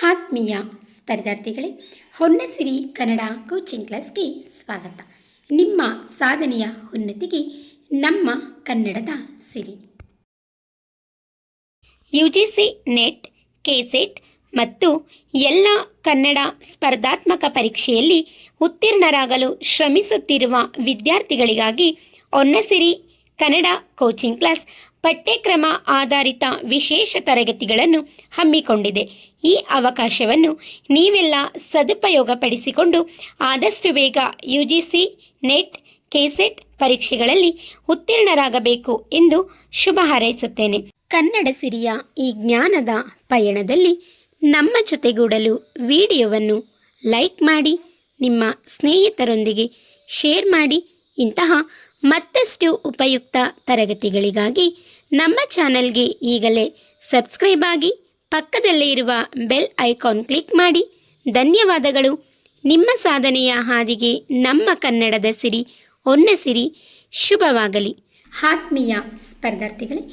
ಆತ್ಮೀಯ ಸ್ಪರ್ಧಾರ್ಥಿಗಳೇ, ಹೊನ್ನಸಿರಿ ಕನ್ನಡ ಕೋಚಿಂಗ್ ಕ್ಲಾಸ್ಗೆ ಸ್ವಾಗತ. ನಿಮ್ಮ ಸಾಧನೆಯ ಉನ್ನತಿಗೆ ನಮ್ಮ ಕನ್ನಡದ ಸಿರಿ. ಯುಜಿಸಿ ನೆಟ್, ಕೆಸೆಟ್ ಮತ್ತು ಎಲ್ಲ ಕನ್ನಡ ಸ್ಪರ್ಧಾತ್ಮಕ ಪರೀಕ್ಷೆಯಲ್ಲಿ ಉತ್ತೀರ್ಣರಾಗಲು ಶ್ರಮಿಸುತ್ತಿರುವ ವಿದ್ಯಾರ್ಥಿಗಳಿಗಾಗಿ ಹೊನ್ನಸಿರಿ ಕನ್ನಡ ಕೋಚಿಂಗ್ ಕ್ಲಾಸ್ ಪಠ್ಯಕ್ರಮ ಆಧಾರಿತ ವಿಶೇಷ ತರಗತಿಗಳನ್ನು ಹಮ್ಮಿಕೊಂಡಿದೆ. ಈ ಅವಕಾಶವನ್ನು ನೀವೆಲ್ಲ ಸದುಪಯೋಗಪಡಿಸಿಕೊಂಡು ಆದಷ್ಟು ಬೇಗ ಯುಜಿಸಿ ನೆಟ್, ಕೆಸೆಟ್ ಪರೀಕ್ಷೆಗಳಲ್ಲಿ ಉತ್ತೀರ್ಣರಾಗಬೇಕು ಎಂದು ಶುಭ ಹಾರೈಸುತ್ತೇನೆ. ಕನ್ನಡ ಸಿರಿಯ ಈ ಜ್ಞಾನದ ಪಯಣದಲ್ಲಿ ನಮ್ಮ ಜೊತೆಗೂಡಲು ವಿಡಿಯೋವನ್ನು ಲೈಕ್ ಮಾಡಿ, ನಿಮ್ಮ ಸ್ನೇಹಿತರೊಂದಿಗೆ ಶೇರ್ ಮಾಡಿ. ಇಂತಹ ಮತ್ತಷ್ಟು ಉಪಯುಕ್ತ ತರಗತಿಗಳಿಗಾಗಿ ನಮ್ಮ ಚಾನಲ್ಗೆ ಈಗಲೇ ಸಬ್ಸ್ಕ್ರೈಬ್ ಆಗಿ, ಪಕ್ಕದಲ್ಲೇ ಇರುವ ಬೆಲ್ ಐಕಾನ್ ಕ್ಲಿಕ್ ಮಾಡಿ. ಧನ್ಯವಾದಗಳು. ನಿಮ್ಮ ಸಾಧನೆಯ ಹಾದಿಗೆ ನಮ್ಮ ಕನ್ನಡದ ಸಿರಿ ಹೊನ್ನಸಿರಿ ಶುಭವಾಗಲಿ. ಆತ್ಮೀಯ ಸ್ಪರ್ಧಾರ್ಥಿಗಳೇ,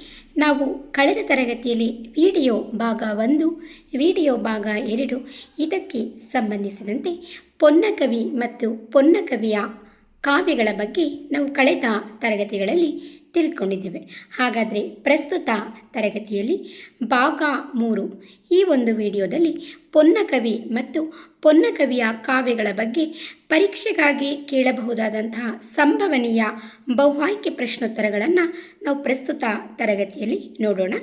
ನಾವು ಕಳೆದ ತರಗತಿಯಲ್ಲಿ ವಿಡಿಯೋ ಭಾಗ 1, ವಿಡಿಯೋ ಭಾಗ 2 ಇದಕ್ಕೆ ಸಂಬಂಧಿಸಿದಂತೆ ಪೊನ್ನಕವಿ ಮತ್ತು ಪೊನ್ನಕವಿಯ ಕಾವ್ಯಗಳ ಬಗ್ಗೆ ನಾವು ಕಳೆದ ತರಗತಿಗಳಲ್ಲಿ ತಿಳ್ಕೊಂಡಿದ್ದೇವೆ. ಹಾಗಾದರೆ ಪ್ರಸ್ತುತ ತರಗತಿಯಲ್ಲಿ ಭಾಗ 3 ಈ ಒಂದು ವಿಡಿಯೋದಲ್ಲಿ ಪೊನ್ನಕವಿ ಮತ್ತು ಪೊನ್ನಕವಿಯ ಕಾವ್ಯಗಳ ಬಗ್ಗೆ ಪರೀಕ್ಷೆಗಾಗಿ ಕೇಳಬಹುದಾದಂತಹ ಸಂಭವನೀಯ ಬಹು ಆಯ್ಕೆ ಪ್ರಶ್ನೋತ್ತರಗಳನ್ನು ನಾವು ಪ್ರಸ್ತುತ ತರಗತಿಯಲ್ಲಿ ನೋಡೋಣ.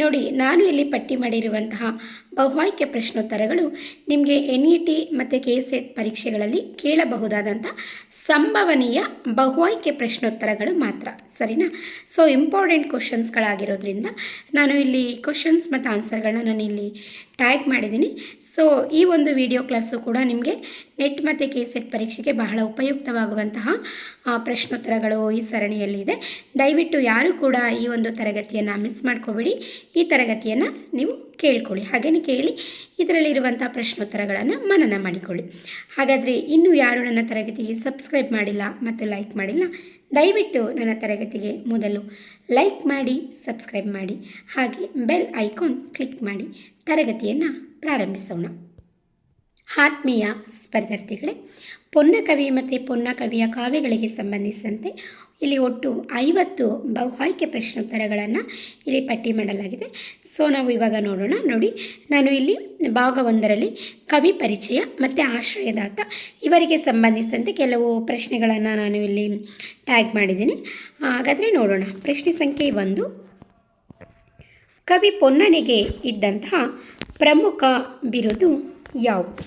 ನೋಡಿ, ನಾನು ಇಲ್ಲಿ ಪಟ್ಟಿ ಮಾಡಿರುವಂತಹ ಬಹು ಆಯ್ಕೆ ಪ್ರಶ್ನೋತ್ತರಗಳು ನಿಮಗೆ NET ಮತ್ತು ಕೆಸೆಟ್ ಪರೀಕ್ಷೆಗಳಲ್ಲಿ ಕೇಳಬಹುದಾದಂಥ ಸಂಭವನೀಯ ಬಹು ಆಯ್ಕೆ ಪ್ರಶ್ನೋತ್ತರಗಳು ಮಾತ್ರ, ಸರಿನಾ? ಸೊ ಇಂಪಾರ್ಟೆಂಟ್ ಕ್ವಶನ್ಸ್ಗಳಾಗಿರೋದ್ರಿಂದ ನಾನು ಇಲ್ಲಿ ಕ್ವಶನ್ಸ್ ಮತ್ತು ಆನ್ಸರ್ಗಳನ್ನ ನಾನು ಇಲ್ಲಿ ಟ್ಯಾಗ್ ಮಾಡಿದ್ದೀನಿ. ಸೊ ಈ ಒಂದು ವಿಡಿಯೋ ಕ್ಲಾಸು ಕೂಡ ನಿಮಗೆ ನೆಟ್ ಮತ್ತು ಕೆಸೆಟ್ ಪರೀಕ್ಷೆಗೆ ಬಹಳ ಉಪಯುಕ್ತವಾಗುವಂತಹ ಪ್ರಶ್ನೋತ್ತರಗಳು ಈ ಸರಣಿಯಲ್ಲಿದೆ. ದಯವಿಟ್ಟು ಯಾರು ಕೂಡ ಈ ಒಂದು ತರಗತಿಯನ್ನು ಮಿಸ್ ಮಾಡ್ಕೋಬೇಡಿ. ಈ ತರಗತಿಯನ್ನು ನೀವು ಕೇಳ್ಕೊಳ್ಳಿ, ಹಾಗೆಯೇ ಕೇಳಿ ಇದರಲ್ಲಿರುವಂಥ ಪ್ರಶ್ನೋತ್ತರಗಳನ್ನು ಮನನ ಮಾಡಿಕೊಳ್ಳಿ. ಹಾಗಾದರೆ ಇನ್ನೂ ಯಾರು ನನ್ನ ತರಗತಿಗೆ ಸಬ್ಸ್ಕ್ರೈಬ್ ಮಾಡಿಲ್ಲ ಮತ್ತು ಲೈಕ್ ಮಾಡಿಲ್ಲ, ದಯವಿಟ್ಟು ನನ್ನ ತರಗತಿಗೆ ಮೊದಲು ಲೈಕ್ ಮಾಡಿ, ಸಬ್ಸ್ಕ್ರೈಬ್ ಮಾಡಿ, ಹಾಗೆ ಬೆಲ್ ಐಕಾನ್ ಕ್ಲಿಕ್ ಮಾಡಿ. ತರಗತಿಯನ್ನು ಪ್ರಾರಂಭಿಸೋಣ. ಆತ್ಮೀಯ ಸ್ಪರ್ಧಾರ್ಥಿಗಳೇ, ಪೊನ್ನಕವಿ ಮತ್ತು ಪೊನ್ನಕವಿಯ ಕಾವ್ಯಗಳಿಗೆ ಸಂಬಂಧಿಸಿದಂತೆ ಇಲ್ಲಿ ಒಟ್ಟು 50 ಬಹು ಆಯ್ಕೆ ಪ್ರಶ್ನೋತ್ತರಗಳನ್ನು ಇಲ್ಲಿ ಪಟ್ಟಿ ಮಾಡಲಾಗಿದೆ. ಸೊ ನಾವು ಇವಾಗ ನೋಡೋಣ. ನೋಡಿ, ನಾನು ಇಲ್ಲಿ ಭಾಗ 1ರಲ್ಲಿ ಕವಿ ಪರಿಚಯ ಮತ್ತು ಆಶ್ರಯದಾತ ಇವರಿಗೆ ಸಂಬಂಧಿಸಿದಂತೆ ಕೆಲವು ಪ್ರಶ್ನೆಗಳನ್ನು ನಾನು ಇಲ್ಲಿ ಟ್ಯಾಗ್ ಮಾಡಿದ್ದೀನಿ. ಹಾಗಾದರೆ ನೋಡೋಣ. ಪ್ರಶ್ನೆ ಸಂಖ್ಯೆ 1, ಕವಿ ಪೊನ್ನನಿಗೆ ಇದ್ದಂತಹ ಪ್ರಮುಖ ಬಿರುದು ಯಾವುದು?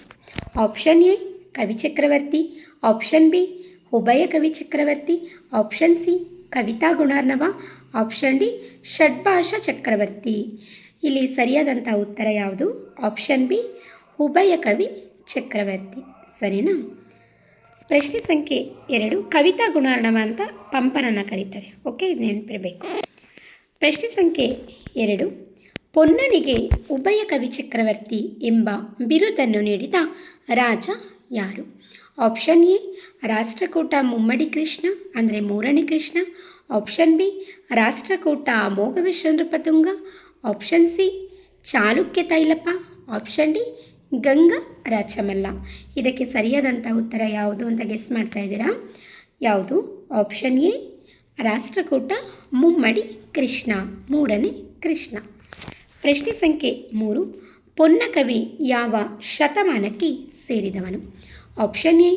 ಆಪ್ಷನ್ ಎ ಕವಿ ಚಕ್ರವರ್ತಿ, ಆಪ್ಷನ್ ಬಿ ಉಭಯ ಕವಿ ಚಕ್ರವರ್ತಿ, ಆಪ್ಷನ್ ಸಿ ಕವಿತಾ ಗುಣಾರ್ಣವ, ಆಪ್ಷನ್ ಡಿ ಷಡ್ಭಾಷಾ ಚಕ್ರವರ್ತಿ. ಇಲ್ಲಿ ಸರಿಯಾದಂಥ ಉತ್ತರ ಯಾವುದು? ಆಪ್ಷನ್ ಬಿ ಉಭಯ ಕವಿ ಚಕ್ರವರ್ತಿ, ಸರಿನಾ? ಪ್ರಶ್ನೆ ಸಂಖ್ಯೆ 2, ಕವಿತಾ ಗುಣಾರ್ಣವ ಅಂತ ಪಂಪನನ್ನು ಕರೀತಾರೆ. ಓಕೆ, ಇದು ನೆನಪಿರಬೇಕು. ಪ್ರಶ್ನೆ ಸಂಖ್ಯೆ 2, ಪೊನ್ನನಿಗೆ ಉಭಯ ಕವಿ ಚಕ್ರವರ್ತಿ ಎಂಬ ಬಿರುದನ್ನು ನೀಡಿದ ರಾಜ ಯಾರು? ಆಪ್ಷನ್ ಎ ರಾಷ್ಟ್ರಕೂಟ ಮುಮ್ಮಡಿ ಕೃಷ್ಣ ಅಂದರೆ ಮೂರನೇ Krishna, option B Rashtrakuta Amoghavarsha Nrupatunga, option C Chalukya Tailapa, option D Ganga Rachamalla. ಇದಕ್ಕೆ ಸರಿಯಾದಂಥ ಉತ್ತರ ಯಾವುದು ಅಂತ ಗೆಸ್ ಮಾಡ್ತಾ ಇದ್ದೀರಾ? ಯಾವುದು? ಆಪ್ಷನ್ ಎ ರಾಷ್ಟ್ರಕೂಟ ಮುಮ್ಮಡಿ ಕೃಷ್ಣ, ಮೂರನೇ ಕೃಷ್ಣ. ಪ್ರಶ್ನೆ ಸಂಖ್ಯೆ 3, ಪೊನ್ನಕವಿ ಯಾವ ಶತಮಾನಕ್ಕೆ ಸೇರಿದವನು? ಆಪ್ಷನ್ ಎ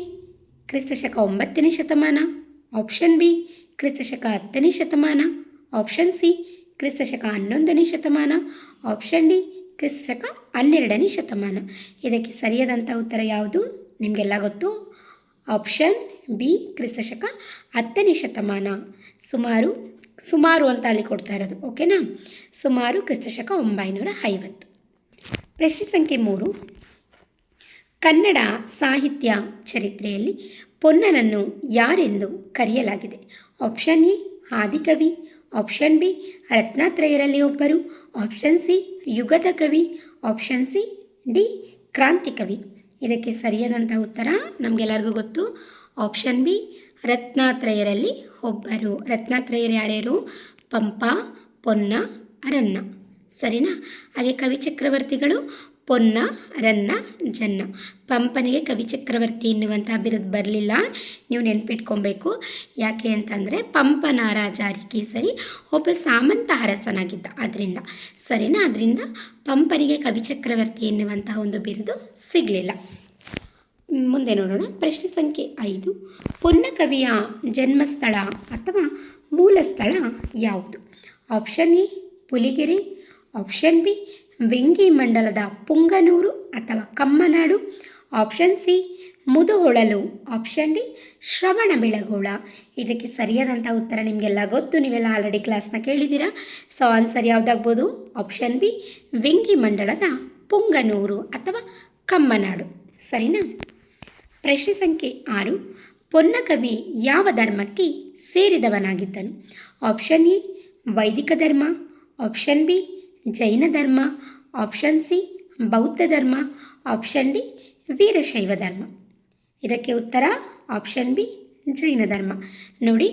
ಕ್ರಿಸ್ತಶಕ 9ನೇ ಶತಮಾನ, ಆಪ್ಷನ್ ಬಿ ಕ್ರಿಸ್ತಶಕ 10ನೇ ಶತಮಾನ, ಆಪ್ಷನ್ ಸಿ ಕ್ರಿಸ್ತಶಕ 11ನೇ ಶತಮಾನ, ಆಪ್ಷನ್ ಡಿ ಕ್ರಿಸ್ತಶಕ 12ನೇ ಶತಮಾನ. ಇದಕ್ಕೆ ಸರಿಯಾದಂಥ ಉತ್ತರ ಯಾವುದು? ನಿಮಗೆಲ್ಲ ಗೊತ್ತು. ಆಪ್ಷನ್ ಬಿ ಕ್ರಿಸ್ತಶಕ 10ನೇ ಶತಮಾನ. ಸುಮಾರು ಅಂತ ಅಲ್ಲಿ ಕೊಡ್ತಾ ಇರೋದು, ಓಕೆನಾ? ಸುಮಾರು ಕ್ರಿಸ್ತಶಕ 950. ಪ್ರಶ್ನೆ ಸಂಖ್ಯೆ 3, ಕನ್ನಡ ಸಾಹಿತ್ಯ ಚರಿತ್ರೆಯಲ್ಲಿ ಪೊನ್ನನನ್ನು ಯಾರೆಂದು ಕರೆಯಲಾಗಿದೆ? ಆಪ್ಷನ್ ಎ ಆದಿಕವಿ, ಆಪ್ಷನ್ ಬಿ ರತ್ನಾತ್ರಯರಲ್ಲಿ ಒಬ್ಬರು, ಆಪ್ಷನ್ ಸಿ ಯುಗದ ಕವಿ, ಆಪ್ಷನ್ ಸಿ ಡಿ ಕ್ರಾಂತಿಕವಿ. ಇದಕ್ಕೆ ಸರಿಯಾದಂಥ ಉತ್ತರ ನಮಗೆಲ್ಲರಿಗೂ ಗೊತ್ತು. ಆಪ್ಷನ್ ಬಿ ರತ್ನಾತ್ರಯರಲ್ಲಿ ಒಬ್ಬರು. ರತ್ನಾತ್ರಯರು ಯಾರ್ಯಾರು? ಪಂಪ, ಪೊನ್ನ, ಅರನ್ನ, ಸರಿನಾ? ಹಾಗೆ ಕವಿ ಚಕ್ರವರ್ತಿಗಳು ಪೊನ್ನ ರನ್ನ ಜನ್ನ. ಪಂಪನಿಗೆ ಕವಿ ಚಕ್ರವರ್ತಿ ಎನ್ನುವಂತಹ ಬಿರುದು ಬರಲಿಲ್ಲ, ನೀವು ನೆನ್ಪಿಟ್ಕೊಬೇಕು. ಯಾಕೆ ಅಂತಂದರೆ ಪಂಪನ ರಾಜ ಅರಿಕೇಸರಿ ಒಬ್ಬ ಸಾಮಂತ ಅರಸನಾಗಿದ್ದ, ಅದರಿಂದ ಸರಿನಾ. ಅದರಿಂದ ಪಂಪನಿಗೆ ಕವಿ ಚಕ್ರವರ್ತಿ ಎನ್ನುವಂತಹ ಒಂದು ಬಿರುದು ಸಿಗಲಿಲ್ಲ. ಮುಂದೆ ನೋಡೋಣ. ಪ್ರಶ್ನೆ ಸಂಖ್ಯೆ 5. ಪೊನ್ನ ಕವಿಯ ಜನ್ಮಸ್ಥಳ ಅಥವಾ ಮೂಲ ಸ್ಥಳ ಯಾವುದು? Option A Puligere, option B Vengi ಮಂಡಲದ ಪುಂಗನೂರು ಅಥವಾ Kammanadu, option C Muduholalu, option D Shravanabelagola. ಇದಕ್ಕೆ ಸರಿಯಾದಂಥ ಉತ್ತರ ನಿಮಗೆಲ್ಲ ಗೊತ್ತು, ನೀವೆಲ್ಲ ಆಲ್ರೆಡಿ ಕ್ಲಾಸ್ನ ಕೇಳಿದ್ದೀರಾ. ಸೊ ಆನ್ಸರ್ ಯಾವುದಾಗ್ಬೋದು? ಆಪ್ಷನ್ ಬಿ ವೆಂಗಿ ಮಂಡಲದ ಪುಂಗನೂರು ಅಥವಾ ಕಮ್ಮನಾಡು, ಸರಿನಾ. ಪ್ರಶ್ನೆ ಸಂಖ್ಯೆ 6. ಪೊನ್ನ ಕವಿ ಯಾವ ಧರ್ಮಕ್ಕೆ ಸೇರಿದವನಾಗಿದ್ದನು? ಆಪ್ಷನ್ ಎ ವೈದಿಕ ಧರ್ಮ, ಆಪ್ಷನ್ ಬಿ ಜೈನ ಧರ್ಮ, ಆಪ್ಷನ್ ಸಿ ಬೌದ್ಧ ಧರ್ಮ, ಆಪ್ಷನ್ ಡಿ ವೀರಶೈವ ಧರ್ಮ. ಇದಕ್ಕೆ ಉತ್ತರ ಆಪ್ಷನ್ ಬಿ ಜೈನ ಧರ್ಮ. ನೋಡಿ,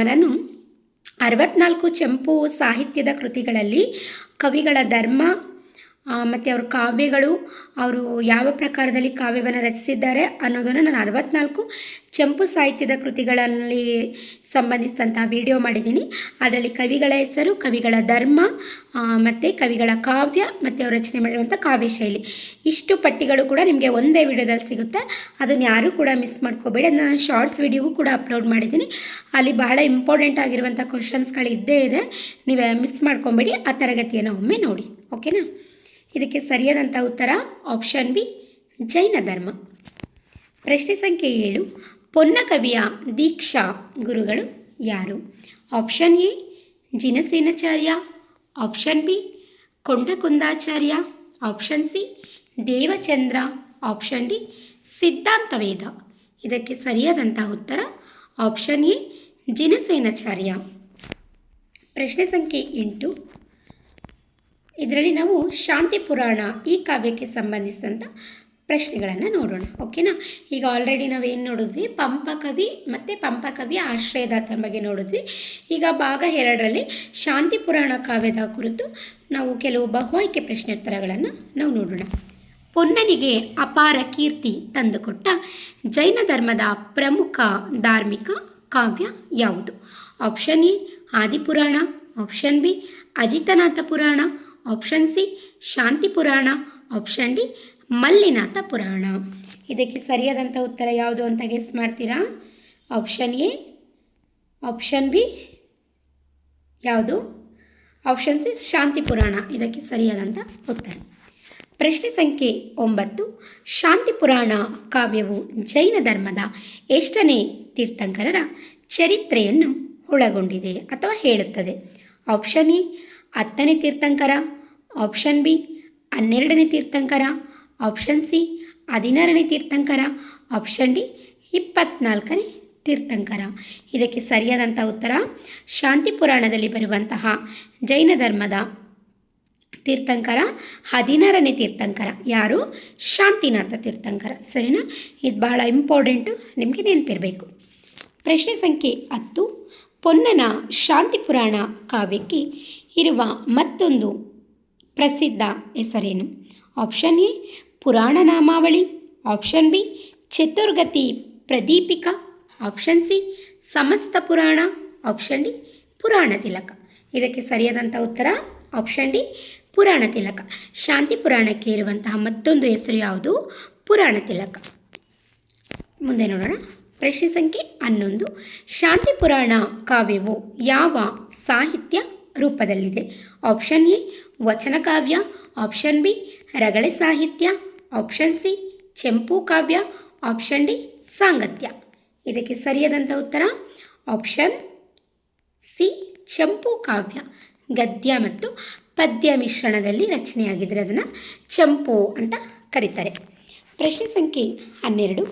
ನಾನು 64 ಚಂಪು ಸಾಹಿತ್ಯದ ಕೃತಿಗಳಲ್ಲಿ ಕವಿಗಳ ಧರ್ಮ ಮತ್ತು ಅವ್ರ ಕಾವ್ಯಗಳು, ಅವರು ಯಾವ ಪ್ರಕಾರದಲ್ಲಿ ಕಾವ್ಯವನ್ನು ರಚಿಸಿದ್ದಾರೆ ಅನ್ನೋದನ್ನು ನಾನು 64 ಚಂಪು ಸಾಹಿತ್ಯದ ಕೃತಿಗಳಲ್ಲಿ ಸಂಬಂಧಿಸಿದಂತಹ ವಿಡಿಯೋ ಮಾಡಿದ್ದೀನಿ. ಅದರಲ್ಲಿ ಕವಿಗಳ ಹೆಸರು, ಕವಿಗಳ ಧರ್ಮ ಮತ್ತು ಕವಿಗಳ ಕಾವ್ಯ ಮತ್ತು ಅವರು ರಚನೆ ಮಾಡಿರುವಂಥ ಕಾವ್ಯ ಶೈಲಿ, ಇಷ್ಟು ಪಟ್ಟಿಗಳು ಕೂಡ ನಿಮಗೆ ಒಂದೇ ವಿಡಿಯೋದಲ್ಲಿ ಸಿಗುತ್ತೆ. ಅದನ್ನು ಯಾರೂ ಕೂಡ ಮಿಸ್ ಮಾಡ್ಕೋಬೇಡಿ. ಅದನ್ನು ನಾನು ಶಾರ್ಟ್ಸ್ ವಿಡಿಯೋಗೂ ಕೂಡ ಅಪ್ಲೋಡ್ ಮಾಡಿದ್ದೀನಿ. ಅಲ್ಲಿ ಬಹಳ ಇಂಪಾರ್ಟೆಂಟ್ ಆಗಿರುವಂಥ ಕ್ವಶನ್ಸ್ಗಳು ಇದ್ದೇ ಇದೆ, ನೀವು ಮಿಸ್ ಮಾಡ್ಕೊಬೇಡಿ. ಆ ತರಗತಿಯನ್ನು ಒಮ್ಮೆ ನೋಡಿ, ಓಕೆನಾ. ಇದಕ್ಕೆ ಸರಿಯಾದಂಥ ಉತ್ತರ ಆಪ್ಷನ್ ಬಿ ಜೈನ ಧರ್ಮ. ಪ್ರಶ್ನೆ ಸಂಖ್ಯೆ 7. ಪೊನ್ನ ಕವಿಯ ದೀಕ್ಷಾ ಗುರುಗಳು ಯಾರು? Option A Jinasenacharya, option B Kondakundacharya, option C Devachandra, option D ಸಿದ್ಧಾಂತವೇದ. ಇದಕ್ಕೆ ಸರಿಯಾದಂಥ ಉತ್ತರ ಆಪ್ಷನ್ ಎ ಜಿನಸೇನಾಚಾರ್ಯ. ಪ್ರಶ್ನೆ ಸಂಖ್ಯೆ 8. ಇದರಲ್ಲಿ ನಾವು ಶಾಂತಿ ಪುರಾಣ ಈ ಕಾವ್ಯಕ್ಕೆ ಸಂಬಂಧಿಸಿದಂಥ ಪ್ರಶ್ನೆಗಳನ್ನು ನೋಡೋಣ, ಓಕೆನಾ. ಈಗ ಆಲ್ರೆಡಿ ನಾವೇನು ನೋಡಿದ್ವಿ, ಪಂಪಕವಿ ಮತ್ತು ಪಂಪಕವಿಯ ಆಶ್ರಯದಾತ ಬಗ್ಗೆ ನೋಡಿದ್ವಿ. ಈಗ ಭಾಗ 2ರಲ್ಲಿ ಶಾಂತಿ ಪುರಾಣ ಕಾವ್ಯದ ಕುರಿತು ನಾವು ಕೆಲವು ಬಹು ಆಯ್ಕೆ ಪ್ರಶ್ನೋತ್ತರಗಳನ್ನು ನಾವು ನೋಡೋಣ. ಪೊನ್ನನಿಗೆ ಅಪಾರ ಕೀರ್ತಿ ತಂದುಕೊಟ್ಟ ಜೈನ ಧರ್ಮದ ಪ್ರಮುಖ ಧಾರ್ಮಿಕ ಕಾವ್ಯ ಯಾವುದು? Option A Adipurana, option B Ajitanatha Purana, option C Shanti Purana, option D Mallinatha ಪುರಾಣ. ಇದಕ್ಕೆ ಸರಿಯಾದಂಥ ಉತ್ತರ ಯಾವುದು ಅಂತ ಗೆಸ್ ಮಾಡ್ತೀರಾ? ಆಪ್ಷನ್ ಎ, ಆಪ್ಷನ್ ಬಿ ಯಾವುದು? ಆಪ್ಷನ್ ಸಿ ಶಾಂತಿ ಪುರಾಣ ಇದಕ್ಕೆ ಸರಿಯಾದಂಥ ಉತ್ತರ. ಪ್ರಶ್ನೆ ಸಂಖ್ಯೆ 9. ಶಾಂತಿ ಪುರಾಣ ಕಾವ್ಯವು ಜೈನ ಧರ್ಮದ ಎಷ್ಟನೇ ತೀರ್ಥಂಕರರ ಚರಿತ್ರೆಯನ್ನು ಒಳಗೊಂಡಿದೆ ಅಥವಾ ಹೇಳುತ್ತದೆ? ಆಪ್ಷನ್ ಎ 10ನೇ ತೀರ್ಥಂಕರ, ಆಪ್ಷನ್ ಬಿ 12ನೇ ತೀರ್ಥಂಕರ, ಆಪ್ಷನ್ ಸಿ 16ನೇ ತೀರ್ಥಂಕರ, ಆಪ್ಷನ್ ಡಿ 24ನೇ ತೀರ್ಥಂಕರ. ಇದಕ್ಕೆ ಸರಿಯಾದಂಥ ಉತ್ತರ ಶಾಂತಿ ಪುರಾಣದಲ್ಲಿ ಬರುವಂತಹ ಜೈನ ಧರ್ಮದ ತೀರ್ಥಂಕರ 16ನೇ ತೀರ್ಥಂಕರ. ಯಾರು? ಶಾಂತಿನಾಥ ತೀರ್ಥಂಕರ, ಸರಿನಾ. ಇದು ಬಹಳ ಇಂಪಾರ್ಟೆಂಟು, ನಿಮಗೆ ನೆನಪಿರಬೇಕು. ಪ್ರಶ್ನೆ ಸಂಖ್ಯೆ 10. ಪೊನ್ನನ ಶಾಂತಿ ಪುರಾಣ ಕಾವ್ಯಕ್ಕೆ ಇರುವ ಮತ್ತೊಂದು ಪ್ರಸಿದ್ಧ ಹೆಸರೇನು? ಆಪ್ಷನ್ ಎ ಪುರಾಣ ನಾಮಾವಳಿ, ಆಪ್ಷನ್ ಬಿ ಚತುರ್ಗತಿ ಪ್ರದೀಪಿಕಾ, ಆಪ್ಷನ್ ಸಿ ಸಮಸ್ತ ಪುರಾಣ, ಆಪ್ಷನ್ ಡಿ ಪುರಾಣ ತಿಲಕ. ಇದಕ್ಕೆ ಸರಿಯಾದಂಥ ಉತ್ತರ ಆಪ್ಷನ್ ಡಿ ಪುರಾಣ ತಿಲಕ. ಶಾಂತಿ ಪುರಾಣಕ್ಕೆ ಇರುವಂತಹ ಮತ್ತೊಂದು ಹೆಸರು ಯಾವುದು? ಪುರಾಣ ತಿಲಕ. ಮುಂದೆ ನೋಡೋಣ. ಪ್ರಶ್ನೆ ಸಂಖ್ಯೆ 11. ಶಾಂತಿ ಪುರಾಣ ಕಾವ್ಯವು ಯಾವ ಸಾಹಿತ್ಯ ರೂಪದಲ್ಲಿದೆ? ಆಪ್ಷನ್ ಎ ವಚನ ಕಾವ್ಯ, ಆಪ್ಷನ್ ಬಿ ರಗಳೆ ಸಾಹಿತ್ಯ, ಆಪ್ಷನ್ ಸಿ ಚೆಂಪು ಕಾವ್ಯ, ಆಪ್ಷನ್ ಡಿ ಸಾಂಗತ್ಯ. ಇದಕ್ಕೆ ಸರಿಯಾದಂಥ ಉತ್ತರ ಆಪ್ಷನ್ ಸಿ ಚೆಂಪು ಕಾವ್ಯ. ಗದ್ಯ ಮತ್ತು ಪದ್ಯ ಮಿಶ್ರಣದಲ್ಲಿ ರಚನೆಯಾಗಿದ್ದರೆ ಅದನ್ನು ಚಂಪು ಅಂತ ಕರೀತಾರೆ. ಪ್ರಶ್ನೆ ಸಂಖ್ಯೆ 12.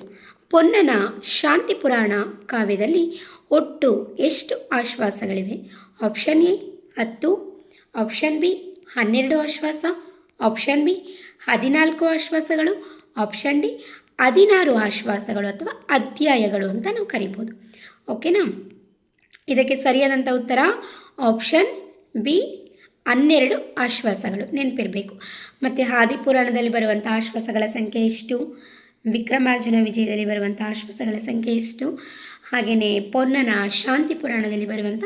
ಪೊನ್ನನ ಶಾಂತಿ ಪುರಾಣ ಕಾವ್ಯದಲ್ಲಿ ಒಟ್ಟು ಎಷ್ಟು ಆಶ್ವಾಸಗಳಿವೆ? ಆಪ್ಷನ್ ಎ 10, ಆಪ್ಷನ್ ಬಿ 12 ಆಶ್ವಾಸ, ಆಪ್ಷನ್ ಬಿ 14 ಆಶ್ವಾಸಗಳು, ಆಪ್ಷನ್ ಡಿ 16 ಆಶ್ವಾಸಗಳು ಅಥವಾ ಅಧ್ಯಾಯಗಳು ಅಂತ ನಾವು ಕರಿಬೋದು, ಓಕೆನಾ. ಇದಕ್ಕೆ ಸರಿಯಾದಂಥ ಉತ್ತರ ಆಪ್ಷನ್ ಬಿ 12 ಆಶ್ವಾಸಗಳು ನೆನಪಿರಬೇಕು. ಮತ್ತು ಆದಿಪುರಾಣದಲ್ಲಿ ಬರುವಂಥ ಆಶ್ವಾಸಗಳ ಸಂಖ್ಯೆ ಎಷ್ಟು, ವಿಕ್ರಮಾರ್ಜುನ ವಿಜಯದಲ್ಲಿ ಬರುವಂಥ ಆಶ್ವಾಸಗಳ ಸಂಖ್ಯೆ ಎಷ್ಟು, ಹಾಗೆಯೇ ಪೊನ್ನನ ಶಾಂತಿ ಪುರಾಣದಲ್ಲಿ ಬರುವಂಥ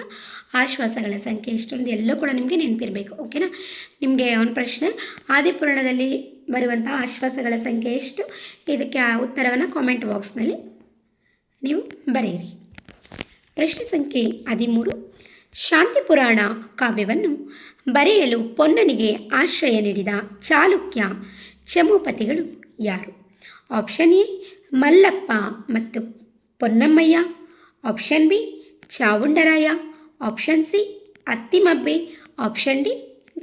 ಆಶ್ವಾಸಗಳ ಸಂಖ್ಯೆ ಎಷ್ಟು ಅಂತ ಎಲ್ಲೂ ಕೂಡ ನಿಮಗೆ ನೆನಪಿರಬೇಕು. ಓಕೆನಾ. ನಿಮಗೆ ಒಂದು ಪ್ರಶ್ನೆ, ಆದಿಪುರಾಣದಲ್ಲಿ ಬರುವಂಥ ಆಶ್ವಾಸಗಳ ಸಂಖ್ಯೆ ಎಷ್ಟು, ಇದಕ್ಕೆ ಆ ಉತ್ತರವನ್ನು ಕಾಮೆಂಟ್ ಬಾಕ್ಸ್ನಲ್ಲಿ ನೀವು ಬರೆಯಿರಿ. ಪ್ರಶ್ನೆ ಸಂಖ್ಯೆ 13. ಶಾಂತಿ ಪುರಾಣ ಕಾವ್ಯವನ್ನು ಬರೆಯಲು ಪೊನ್ನನಿಗೆ ಆಶ್ರಯ ನೀಡಿದ ಚಾಲುಕ್ಯ ಚಮೂಪತಿಗಳು ಯಾರು? ಆಪ್ಷನ್ ಎ ಮಲ್ಲಪ್ಪ ಮತ್ತು Ponnamayya, option B Chavundaraya, option C Attimabbe, option D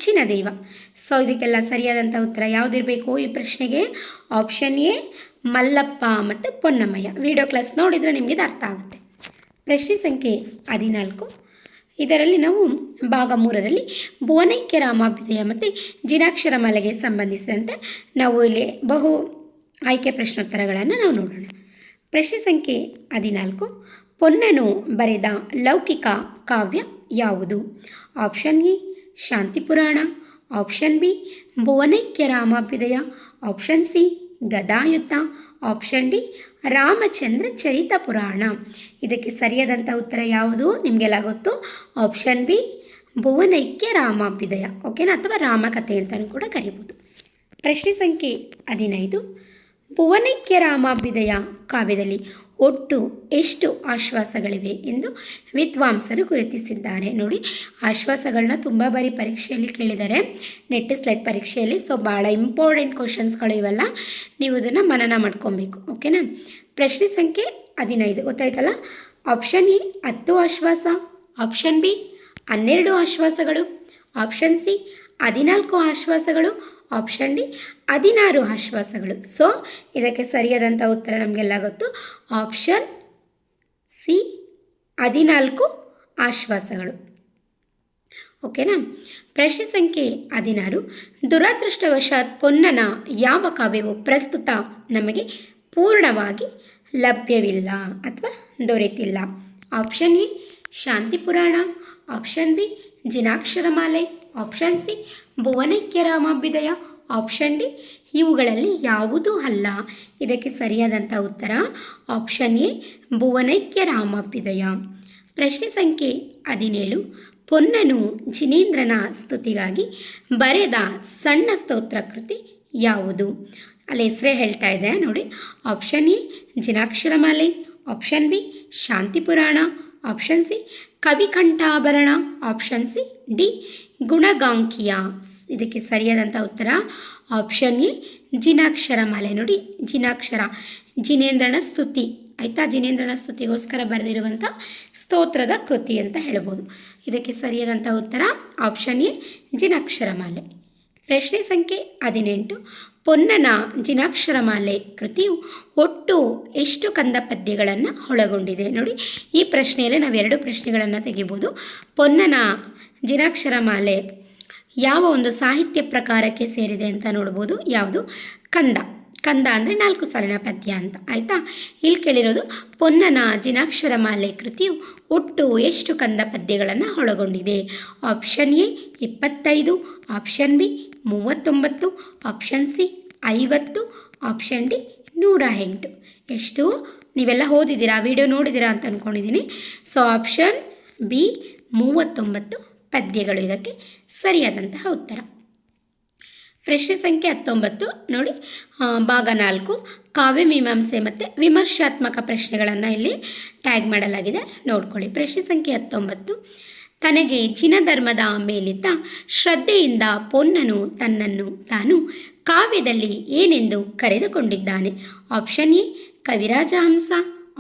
Jinadeva. So ಇದಕ್ಕೆಲ್ಲ ಸರಿಯಾದಂಥ ಉತ್ತರ ಯಾವುದಿರಬೇಕು ಈ ಪ್ರಶ್ನೆಗೆ? ಆಪ್ಷನ್ ಎ ಮಲ್ಲಪ್ಪ ಮತ್ತು ಪೊನ್ನಮ್ಮಯ್ಯ. ವಿಡಿಯೋ ಕ್ಲಾಸ್ ನೋಡಿದರೆ ನಿಮಗೆ ಇದು ಅರ್ಥ ಆಗುತ್ತೆ. ಪ್ರಶ್ನೆ ಸಂಖ್ಯೆ 14. ಇದರಲ್ಲಿ ನಾವು ಭಾಗ 3ರಲ್ಲಿ ಭುವನೈಕ್ಯ ರಾಮಾಭ್ಯುದಯ ಮತ್ತು ಜಿನಾಕ್ಷರ ಮಾಲೆಗೆ ಸಂಬಂಧಿಸಿದಂತೆ ನಾವು ಇಲ್ಲಿ ಬಹು ಆಯ್ಕೆ ಪ್ರಶ್ನೋತ್ತರಗಳನ್ನು ನಾವು ನೋಡೋಣ. ಪ್ರಶ್ನೆ ಸಂಖ್ಯೆ 14. ಪೊನ್ನನು ಬರೆದ ಲೌಕಿಕ ಕಾವ್ಯ ಯಾವುದು? Option A Shanti Purana, option B Bhuvanaikya Ramabhyudaya, option C Gadayuddha, option D Ramachandra Charita Purana. ಇದಕ್ಕೆ ಸರಿಯಾದಂಥ ಉತ್ತರ ಯಾವುದು ನಿಮಗೆಲ್ಲ ಗೊತ್ತು. Option B Bhuvanaikya Ramabhyudaya. ಓಕೆನಾ, ಅಥವಾ ರಾಮಕಥೆ ಅಂತಲೂ ಕೂಡ ಕರೀಬೋದು. ಪ್ರಶ್ನೆ ಸಂಖ್ಯೆ 15. ಭುವನೈಕ್ಯ ರಾಮಾಭ್ಯುದಯ ಕಾವ್ಯದಲ್ಲಿ ಒಟ್ಟು ಎಷ್ಟು ಆಶ್ವಾಸಗಳಿವೆ ಎಂದು ವಿದ್ವಾಂಸರು ಗುರುತಿಸಿದ್ದಾರೆ? ನೋಡಿ, ಆಶ್ವಾಸಗಳನ್ನ ತುಂಬ ಬಾರಿ ಪರೀಕ್ಷೆಯಲ್ಲಿ ಕೇಳಿದ್ದಾರೆ, ನೆಟ್ ಸ್ಲೆಟ್ ಪರೀಕ್ಷೆಯಲ್ಲಿ. ಸೊ ಭಾಳ ಇಂಪಾರ್ಟೆಂಟ್ ಕ್ವಶನ್ಸ್ಗಳು ಇವೆಲ್ಲ, ನೀವು ಇದನ್ನು ಮನನ ಮಾಡ್ಕೊಬೇಕು. ಓಕೆನಾ. ಪ್ರಶ್ನೆ ಸಂಖ್ಯೆ 15 ಗೊತ್ತಾಯ್ತಲ್ಲ. ಆಪ್ಷನ್ ಎ 10 ಆಶ್ವಾಸ, ಆಪ್ಷನ್ ಬಿ 12 ಆಶ್ವಾಸಗಳು, ಆಪ್ಷನ್ ಸಿ 14 ಆಶ್ವಾಸಗಳು, ಆಪ್ಷನ್ ಡಿ 16 ಆಶ್ವಾಸಗಳು. ಸೊ ಇದಕ್ಕೆ ಸರಿಯಾದಂಥ ಉತ್ತರ ನಮಗೆಲ್ಲ ಗೊತ್ತು. ಆಪ್ಷನ್ ಸಿ 14 ಆಶ್ವಾಸಗಳು. ಓಕೆನಾ. ಪ್ರಶ್ನೆ ಸಂಖ್ಯೆ 16. ದುರದೃಷ್ಟವಶಾತ್ ಪೊನ್ನನ ಯಾವ ಕಾವ್ಯವು ಪ್ರಸ್ತುತ ನಮಗೆ ಪೂರ್ಣವಾಗಿ ಲಭ್ಯವಿಲ್ಲ ಅಥವಾ ದೊರೆತಿಲ್ಲ? Option A Shanti Purana, option B Jinaksharamale, option C Bhuvanaikya Ramabhyudaya, option D ಇವುಗಳಲ್ಲಿ ಯಾವುದೂ ಅಲ್ಲ. ಇದಕ್ಕೆ ಸರಿಯಾದಂಥ ಉತ್ತರ ಆಪ್ಷನ್ ಎ ಭುವನೈಕ್ಯ ರಾಮಾಭ್ಯುದಯ. ಪ್ರಶ್ನೆ ಸಂಖ್ಯೆ 17. ಪೊನ್ನನು ಜಿನೇಂದ್ರನ ಸ್ತುತಿಗಾಗಿ ಬರೆದ ಸಣ್ಣ ಸ್ತೋತ್ರ ಕೃತಿ ಯಾವುದು? ಅಲ್ಲಿ ಹೆಸರೇ ಹೇಳ್ತಾ ಇದೆ ನೋಡಿ. Option A Jinaksharamale, option B Shanti Purana, option C Kavikanthabharana, option C D Gunagankiya. ಇದಕ್ಕೆ ಸರಿಯಾದಂಥ ಉತ್ತರ ಆಪ್ಷನ್ ಎ ಜಿನಾಕ್ಷರಮಾಲೆ. ನೋಡಿ, ಜಿನಾಕ್ಷರ ಜಿನೇಂದ್ರನ ಸ್ತುತಿ, ಆಯಿತಾ, ಜಿನೇಂದ್ರನ ಸ್ತುತಿಗೋಸ್ಕರ ಬರೆದಿರುವಂಥ ಸ್ತೋತ್ರದ ಕೃತಿ ಅಂತ ಹೇಳ್ಬೋದು. ಇದಕ್ಕೆ ಸರಿಯಾದಂಥ ಉತ್ತರ ಆಪ್ಷನ್ ಎ ಜಿನಾಕ್ಷರಮಾಲೆ. ಪ್ರಶ್ನೆ ಸಂಖ್ಯೆ 18. ಪೊನ್ನನ ಜಿನಾಕ್ಷರಮಾಲೆ ಕೃತಿಯು ಒಟ್ಟು ಎಷ್ಟು ಕಂದ ಪದ್ಯಗಳನ್ನು ಒಳಗೊಂಡಿದೆ? ನೋಡಿ, ಈ ಪ್ರಶ್ನೆಯಲ್ಲಿ ನಾವು 2 ಪ್ರಶ್ನೆಗಳನ್ನು ತೆಗಿಬೋದು. ಪೊನ್ನನ ಜಿನಾಕ್ಷರಮಾಲೆ ಯಾವ ಒಂದು ಸಾಹಿತ್ಯ ಪ್ರಕಾರಕ್ಕೆ ಸೇರಿದೆ ಅಂತ ನೋಡ್ಬೋದು. ಯಾವುದು? ಕಂದ. ಕಂದ ಅಂದರೆ 4 ಸಾಲಿನ ಪದ್ಯ ಅಂತ, ಆಯಿತಾ. ಇಲ್ಲಿ ಕೇಳಿರೋದು ಪೊನ್ನನ ಜಿನಾಕ್ಷರಮಾಲೆ ಕೃತಿಯು ಒಟ್ಟು ಎಷ್ಟು ಕಂದ ಪದ್ಯಗಳನ್ನು ಒಳಗೊಂಡಿದೆ? Option A 25, option B 39, option C 50, option D 108. ಎಷ್ಟು? ನೀವೆಲ್ಲ ಓದಿದ್ದೀರಾ, ವಿಡಿಯೋ ನೋಡಿದ್ದೀರಾ ಅಂತ ಅಂದ್ಕೊಂಡಿದ್ದೀನಿ. ಸೊ ಆಪ್ಷನ್ ಬಿ 39 ಪದ್ಯಗಳು ಇದಕ್ಕೆ ಸರಿಯಾದಂತಹ ಉತ್ತರ. ಪ್ರಶ್ನೆ ಸಂಖ್ಯೆ 19 ನೋಡಿ, ಭಾಗ 4 ಕಾವ್ಯ ಮೀಮಾಂಸೆ ಮತ್ತು ವಿಮರ್ಶಾತ್ಮಕ ಪ್ರಶ್ನೆಗಳನ್ನು ಇಲ್ಲಿ ಟ್ಯಾಗ್ ಮಾಡಲಾಗಿದೆ, ನೋಡ್ಕೊಳ್ಳಿ. ಪ್ರಶ್ನೆ ಸಂಖ್ಯೆ 19. ತನಗೆ ಜಿನ ಧರ್ಮದ ಮೇಲಿದ್ದ ಶ್ರದ್ಧೆಯಿಂದ ಪೊನ್ನನು ತನ್ನನ್ನು ತಾನು ಕಾವ್ಯದಲ್ಲಿ ಏನೆಂದು ಕರೆದುಕೊಂಡಿದ್ದಾನೆ? ಆಪ್ಷನ್ ಎ ಕವಿರಾಜಹಂಸ,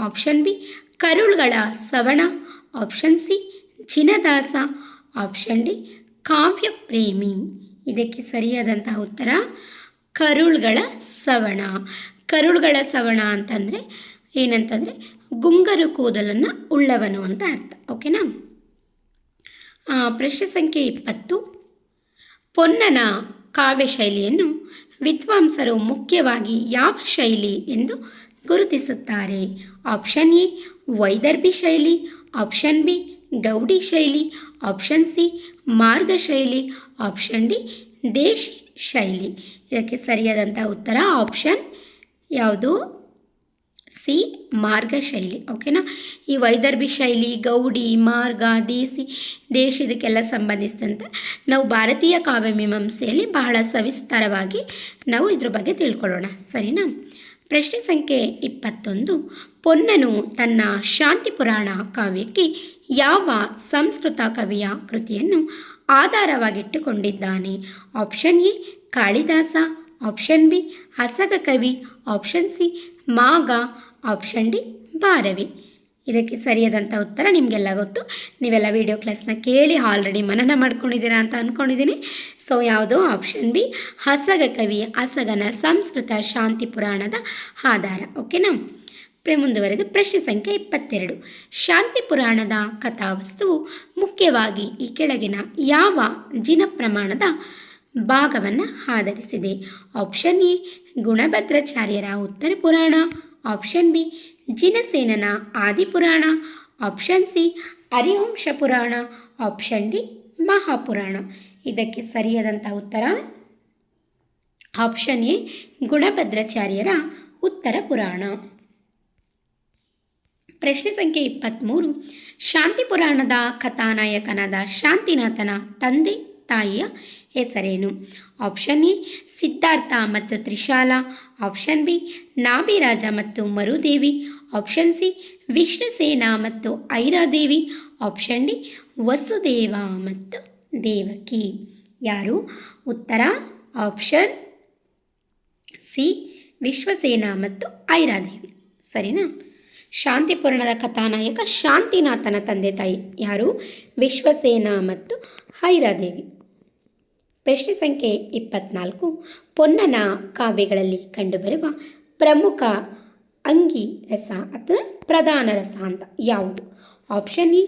ಆಪ್ಷನ್ ಬಿ ಕರುಳ್ಗಳ ಸವಣ, option C Jinadasa, option D ಕಾವ್ಯ ಪ್ರೇಮಿ. ಇದಕ್ಕೆ ಸರಿಯಾದಂತಹ ಉತ್ತರ ಕರುಳ್ಗಳ ಸವಣ. ಕರುಳ್ಗಳ ಸವಣ ಅಂತಂದರೆ ಏನಂತಂದರೆ ಗುಂಗರು ಕೂದಲನ್ನು ಉಳ್ಳವನು ಅಂತ ಅರ್ಥ. ಓಕೆನಾ. ಪ್ರಶ್ನೆ ಸಂಖ್ಯೆ 20. ಪೊನ್ನನ ಕಾವ್ಯ ಶೈಲಿಯನ್ನು ವಿದ್ವಾಂಸರು ಮುಖ್ಯವಾಗಿ ಯಾವ ಶೈಲಿ ಎಂದು ಗುರುತಿಸುತ್ತಾರೆ? ಆಪ್ಷನ್ ಎ ವೈದರ್ಭಿ ಶೈಲಿ, ಆಪ್ಷನ್ ಬಿ ಗೌಡಿ ಶೈಲಿ, ಆಪ್ಷನ್ ಸಿ ಮಾರ್ಗ ಶೈಲಿ, ಆಪ್ಷನ್ ಡಿ ದೇಶಿ ಶೈಲಿ. ಇದಕ್ಕೆ ಸರಿಯಾದಂಥ ಉತ್ತರ ಆಪ್ಷನ್ ಯಾವುದು? ಸಿ ಮಾರ್ಗ ಶೈಲಿ. ಓಕೆನಾ. ಈ ವೈದರ್ಭಿ ಶೈಲಿ, ಗೌಡಿ, ಮಾರ್ಗ, ದೇಶಿ ಇದಕ್ಕೆಲ್ಲ ಸಂಬಂಧಿಸಿದಂತೆ ನಾವು ಭಾರತೀಯ ಕಾವ್ಯಮೀಮಾಂಸೆಯಲ್ಲಿ ಬಹಳ ಸವಿಸ್ತಾರವಾಗಿ ನಾವು ಇದ್ರ ಬಗ್ಗೆ ತಿಳ್ಕೊಳ್ಳೋಣ. ಸರಿನಾ. ಪ್ರಶ್ನೆ ಸಂಖ್ಯೆ 21. ಪೊನ್ನನು ತನ್ನ ಶಾಂತಿ ಪುರಾಣ ಕಾವ್ಯಕ್ಕೆ ಯಾವ ಸಂಸ್ಕೃತ ಕವಿಯ ಕೃತಿಯನ್ನು ಆಧಾರವಾಗಿಟ್ಟುಕೊಂಡಿದ್ದಾನೆ? Option A Kalidasa, option B Asaga ಕವಿ, option C Magha, option D Bharavi. ಇದಕ್ಕೆ ಸರಿಯಾದಂಥ ಉತ್ತರ ನಿಮಗೆಲ್ಲ ಗೊತ್ತು. ನೀವೆಲ್ಲ ವಿಡಿಯೋ ಕ್ಲಾಸ್ನ ಕೇಳಿ ಆಲ್ರೆಡಿ ಮನನ ಮಾಡ್ಕೊಂಡಿದ್ದೀರಾ ಅಂತ ಅಂದ್ಕೊಂಡಿದ್ದೀನಿ. ಸೊ ಯಾವುದು? ಆಪ್ಷನ್ ಬಿ ಅಸಗ ಕವಿ, ಅಸಗನ ಸಂಸ್ಕೃತ ಶಾಂತಿ ಪುರಾಣದ ಆಧಾರ. ಓಕೆನಾ. ಮುಂದುವರೆದು ಪ್ರಶ್ನೆ ಸಂಖ್ಯೆ 22. ಶಾಂತಿ ಪುರಾಣದ ಕಥಾವಸ್ತುವು ಮುಖ್ಯವಾಗಿ ಈ ಕೆಳಗಿನ ಯಾವ ಜಿನ ಪ್ರಮಾಣದ ಭಾಗವನ್ನು ಆಧರಿಸಿದೆ? ಆಪ್ಷನ್ ಎ ಗುಣಭದ್ರಾಚಾರ್ಯರ ಉತ್ತರ ಪುರಾಣ, ಆಪ್ಷನ್ ಬಿ ಜಿನಸೇನನ Adipurana, option C Harivamsha Purana, option D Mahapurana. ಇದಕ್ಕೆ ಸರಿಯಾದಂಥ ಉತ್ತರ ಆಪ್ಷನ್ ಎ ಗುಣಭದ್ರಾಚಾರ್ಯರ ಉತ್ತರ ಪುರಾಣ. ಪ್ರಶ್ನೆ ಸಂಖ್ಯೆ 23. ಶಾಂತಿ ಪುರಾಣದ ಕಥಾನಾಯಕನಾದ ಶಾಂತಿನಾಥನ ತಂದೆ ತಾಯಿಯ ಹೆಸರೇನು? ಆಪ್ಷನ್ ಎ ಸಿದ್ಧಾರ್ಥ ಮತ್ತು ತ್ರಿಶಾಲ, ಆಪ್ಷನ್ ಬಿ ನಾಭಿರಾಜ ಮತ್ತು ಮರುದೇವಿ, ಆಪ್ಷನ್ ಸಿ ವಿಷ್ಣುಸೇನ ಮತ್ತು ಐರಾದೇವಿ, ಆಪ್ಷನ್ ಡಿ ವಸುದೇವ ಮತ್ತು ದೇವಕಿ. ಯಾರು? ಉತ್ತರ ಆಪ್ಷನ್ ಸಿ ವಿಶ್ವಸೇನ ಮತ್ತು ಐರಾದೇವಿ. ಸರಿನಾ. ಶಾಂತಿ ಪುರಾಣದ ಕಥಾನಾಯಕ ಶಾಂತಿನಾಥನ ತಂದೆ ತಾಯಿ ಯಾರು? ವಿಶ್ವಸೇನ ಮತ್ತು ಐರಾದೇವಿ. ಪ್ರಶ್ನೆ ಸಂಖ್ಯೆ 24. ಪೊನ್ನನ ಕಾವ್ಯಗಳಲ್ಲಿ ಕಂಡುಬರುವ ಪ್ರಮುಖ ಅಂಗಿ ರಸ ಅಥವಾ ಪ್ರಧಾನ ರಸ ಅಂತ ಯಾವುದು? ಆಪ್ಷನ್ ಎ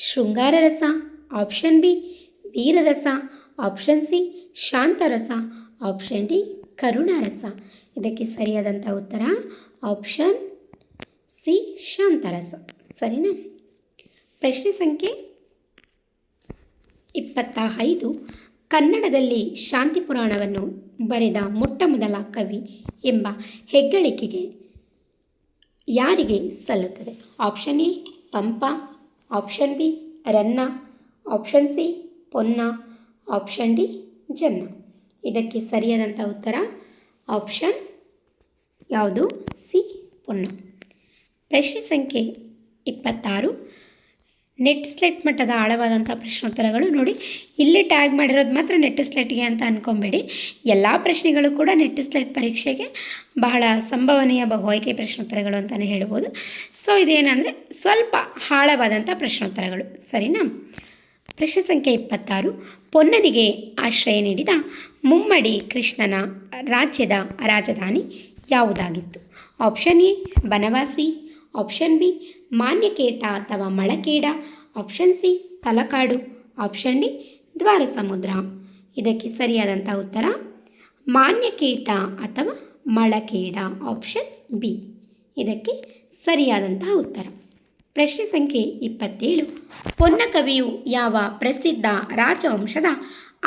ಶೃಂಗಾರ ರಸ, ಆಪ್ಷನ್ ಬಿ ವೀರರಸ, ಆಪ್ಷನ್ ಸಿ ಶಾಂತರಸ, ಆಪ್ಷನ್ ಡಿ ಕರುಣಾರಸ. ಇದಕ್ಕೆ ಸರಿಯಾದಂಥ ಉತ್ತರ ಆಪ್ಷನ್ ಸಿ ಶಾಂತರಸ. ಸರಿನಾ. ಪ್ರಶ್ನೆ ಸಂಖ್ಯೆ 25. ಕನ್ನಡದಲ್ಲಿ ಶಾಂತಿ ಪುರಾಣವನ್ನು ಬರೆದ ಮೊಟ್ಟ ಮೊದಲ ಕವಿ ಎಂಬ ಹೆಗ್ಗಳಿಕೆಗೆ ಯಾರಿಗೆ ಸಲ್ಲುತ್ತದೆ? Option A Pampa, option B Ranna, option C Ponna, option D Janna. ಇದಕ್ಕೆ ಸರಿಯಾದಂಥ ಉತ್ತರ ಆಪ್ಷನ್ ಯಾವುದು? ಸಿ ಪೊನ್ನ. ಪ್ರಶ್ನೆ ಸಂಖ್ಯೆ 26. ನೆಟ್ ಸ್ಲೆಟ್ ಮಟ್ಟದ ಆಳವಾದಂಥ ಪ್ರಶ್ನೋತ್ತರಗಳು. ನೋಡಿ, ಇಲ್ಲಿ ಟ್ಯಾಗ್ ಮಾಡಿರೋದು ಮಾತ್ರ ನೆಟ್ ಸ್ಲೆಟ್ಗೆ ಅಂತ ಅಂದ್ಕೊಬೇಡಿ. ಎಲ್ಲ ಪ್ರಶ್ನೆಗಳು ಕೂಡ ನೆಟ್ ಸ್ಲೆಟ್ ಪರೀಕ್ಷೆಗೆ ಬಹಳ ಸಂಭವನೀಯ ಬಹು ಆಯ್ಕೆ ಪ್ರಶ್ನೋತ್ತರಗಳು ಅಂತಲೇ ಹೇಳ್ಬೋದು. ಸೊ ಇದೇನೆಂದರೆ ಸ್ವಲ್ಪ ಆಳವಾದಂಥ ಪ್ರಶ್ನೋತ್ತರಗಳು. ಸರಿನಾ. ಪ್ರಶ್ನೆ ಸಂಖ್ಯೆ 26. ಪೊನ್ನನಿಗೆ ಆಶ್ರಯ ನೀಡಿದ ಮುಮ್ಮಡಿ ಕೃಷ್ಣನ ರಾಜ್ಯದ ರಾಜಧಾನಿ ಯಾವುದಾಗಿತ್ತು? Option A Banavasi, option B Manyakheta ಅಥವಾ Malkhed, option C Talakadu, option D Dwarasamudra. ಇದಕ್ಕೆ ಸರಿಯಾದಂಥ ಉತ್ತರ ಮಾನ್ಯಕೇಟ ಅಥವಾ ಮಳಕೇಡ, ಆಪ್ಷನ್ ಬಿ ಇದಕ್ಕೆ ಸರಿಯಾದಂತಹ ಉತ್ತರ. ಪ್ರಶ್ನೆ ಸಂಖ್ಯೆ 27. ಪೊನ್ನ ಕವಿಯು ಯಾವ ಪ್ರಸಿದ್ಧ ರಾಜವಂಶದ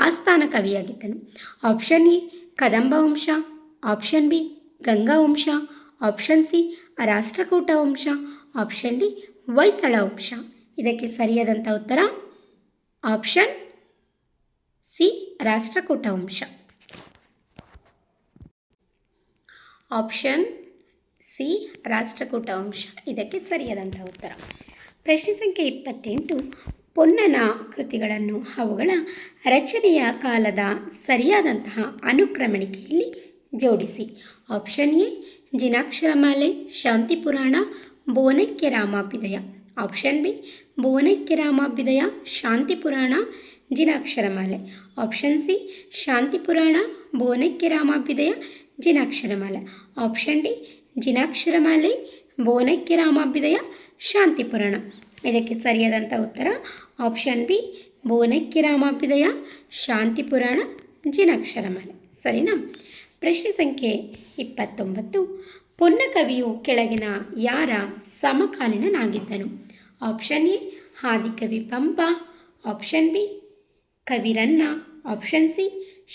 ಆಸ್ಥಾನ ಕವಿಯಾಗಿದ್ದನು? ಆಪ್ಷನ್ ಎ ಕದಂಬ ವಂಶ, ಆಪ್ಷನ್ ಬಿ ಗಂಗಾ ವಂಶ, ಆಪ್ಷನ್ ಸಿ ರಾಷ್ಟ್ರಕೂಟ ವಂಶ, ಆಪ್ಷನ್ ಡಿ ಹೊಯ್ಸಳ ವಂಶ. ಇದಕ್ಕೆ ಸರಿಯಾದಂಥ ಉತ್ತರ ಆಪ್ಷನ್ ಸಿ ರಾಷ್ಟ್ರಕೂಟ ವಂಶ. ಆಪ್ಷನ್ ಸಿ ರಾಷ್ಟ್ರಕೂಟ ವಂಶ ಇದಕ್ಕೆ ಸರಿಯಾದಂಥ ಉತ್ತರ. ಪ್ರಶ್ನೆ ಸಂಖ್ಯೆ 28. ಪೊನ್ನನ ಕೃತಿಗಳನ್ನು ಅವುಗಳ ರಚನೆಯ ಕಾಲದ ಸರಿಯಾದಂತಹ ಅನುಕ್ರಮಣಿಕೆಯಲ್ಲಿ ಜೋಡಿಸಿ. ಆಪ್ಷನ್ ಎ ಜಿನಾಕ್ಷರಮಾಲೆ, ಶಾಂತಿ ಪುರಾಣ, ಭುವನೈಕ್ಯ ರಾಮಾಭ್ಯುದಯ, ಆಪ್ಷನ್ ಬಿ ಭುವನೈಕ್ಯ ರಾಮಾಭ್ಯುದಯ, ಶಾಂತಿ ಪುರಾಣ, ಜಿನಾಕ್ಷರಮಾಲೆ, ಆಪ್ಷನ್ ಸಿ ಶಾಂತಿ ಪುರಾಣ, ಭುವನೈಕ್ಯ ರಾಮಾಭ್ಯುದಯ, ಜಿನಾಕ್ಷರಮಾಲೆ, ಆಪ್ಷನ್ ಡಿ ಜಿನಾಕ್ಷರಮಾಲೆ, ಭುವನೈಕ್ಯ ರಾಮಾಭ್ಯುದಯ, ಶಾಂತಿ ಪುರಾಣ. ಇದಕ್ಕೆ ಸರಿಯಾದಂಥ ಉತ್ತರ ಆಪ್ಷನ್ ಬಿ ಭುವನೈಕ್ಯ ರಾಮಾಭ್ಯುದಯ, ಶಾಂತಿ ಪುರಾಣ, ಜಿನಾಕ್ಷರಮಾಲೆ. ಸರಿನಾ. ಪ್ರಶ್ನೆ ಸಂಖ್ಯೆ 29. ಪೊನ್ನ ಕವಿಯು ಕೆಳಗಿನ ಯಾರ ಸಮಕಾಲೀನನಾಗಿದ್ದನು? ಆಪ್ಷನ್ ಎ ಆದಿಕವಿ ಪಂಪ, ಆಪ್ಷನ್ ಬಿ ಕವಿರನ್ನ, option C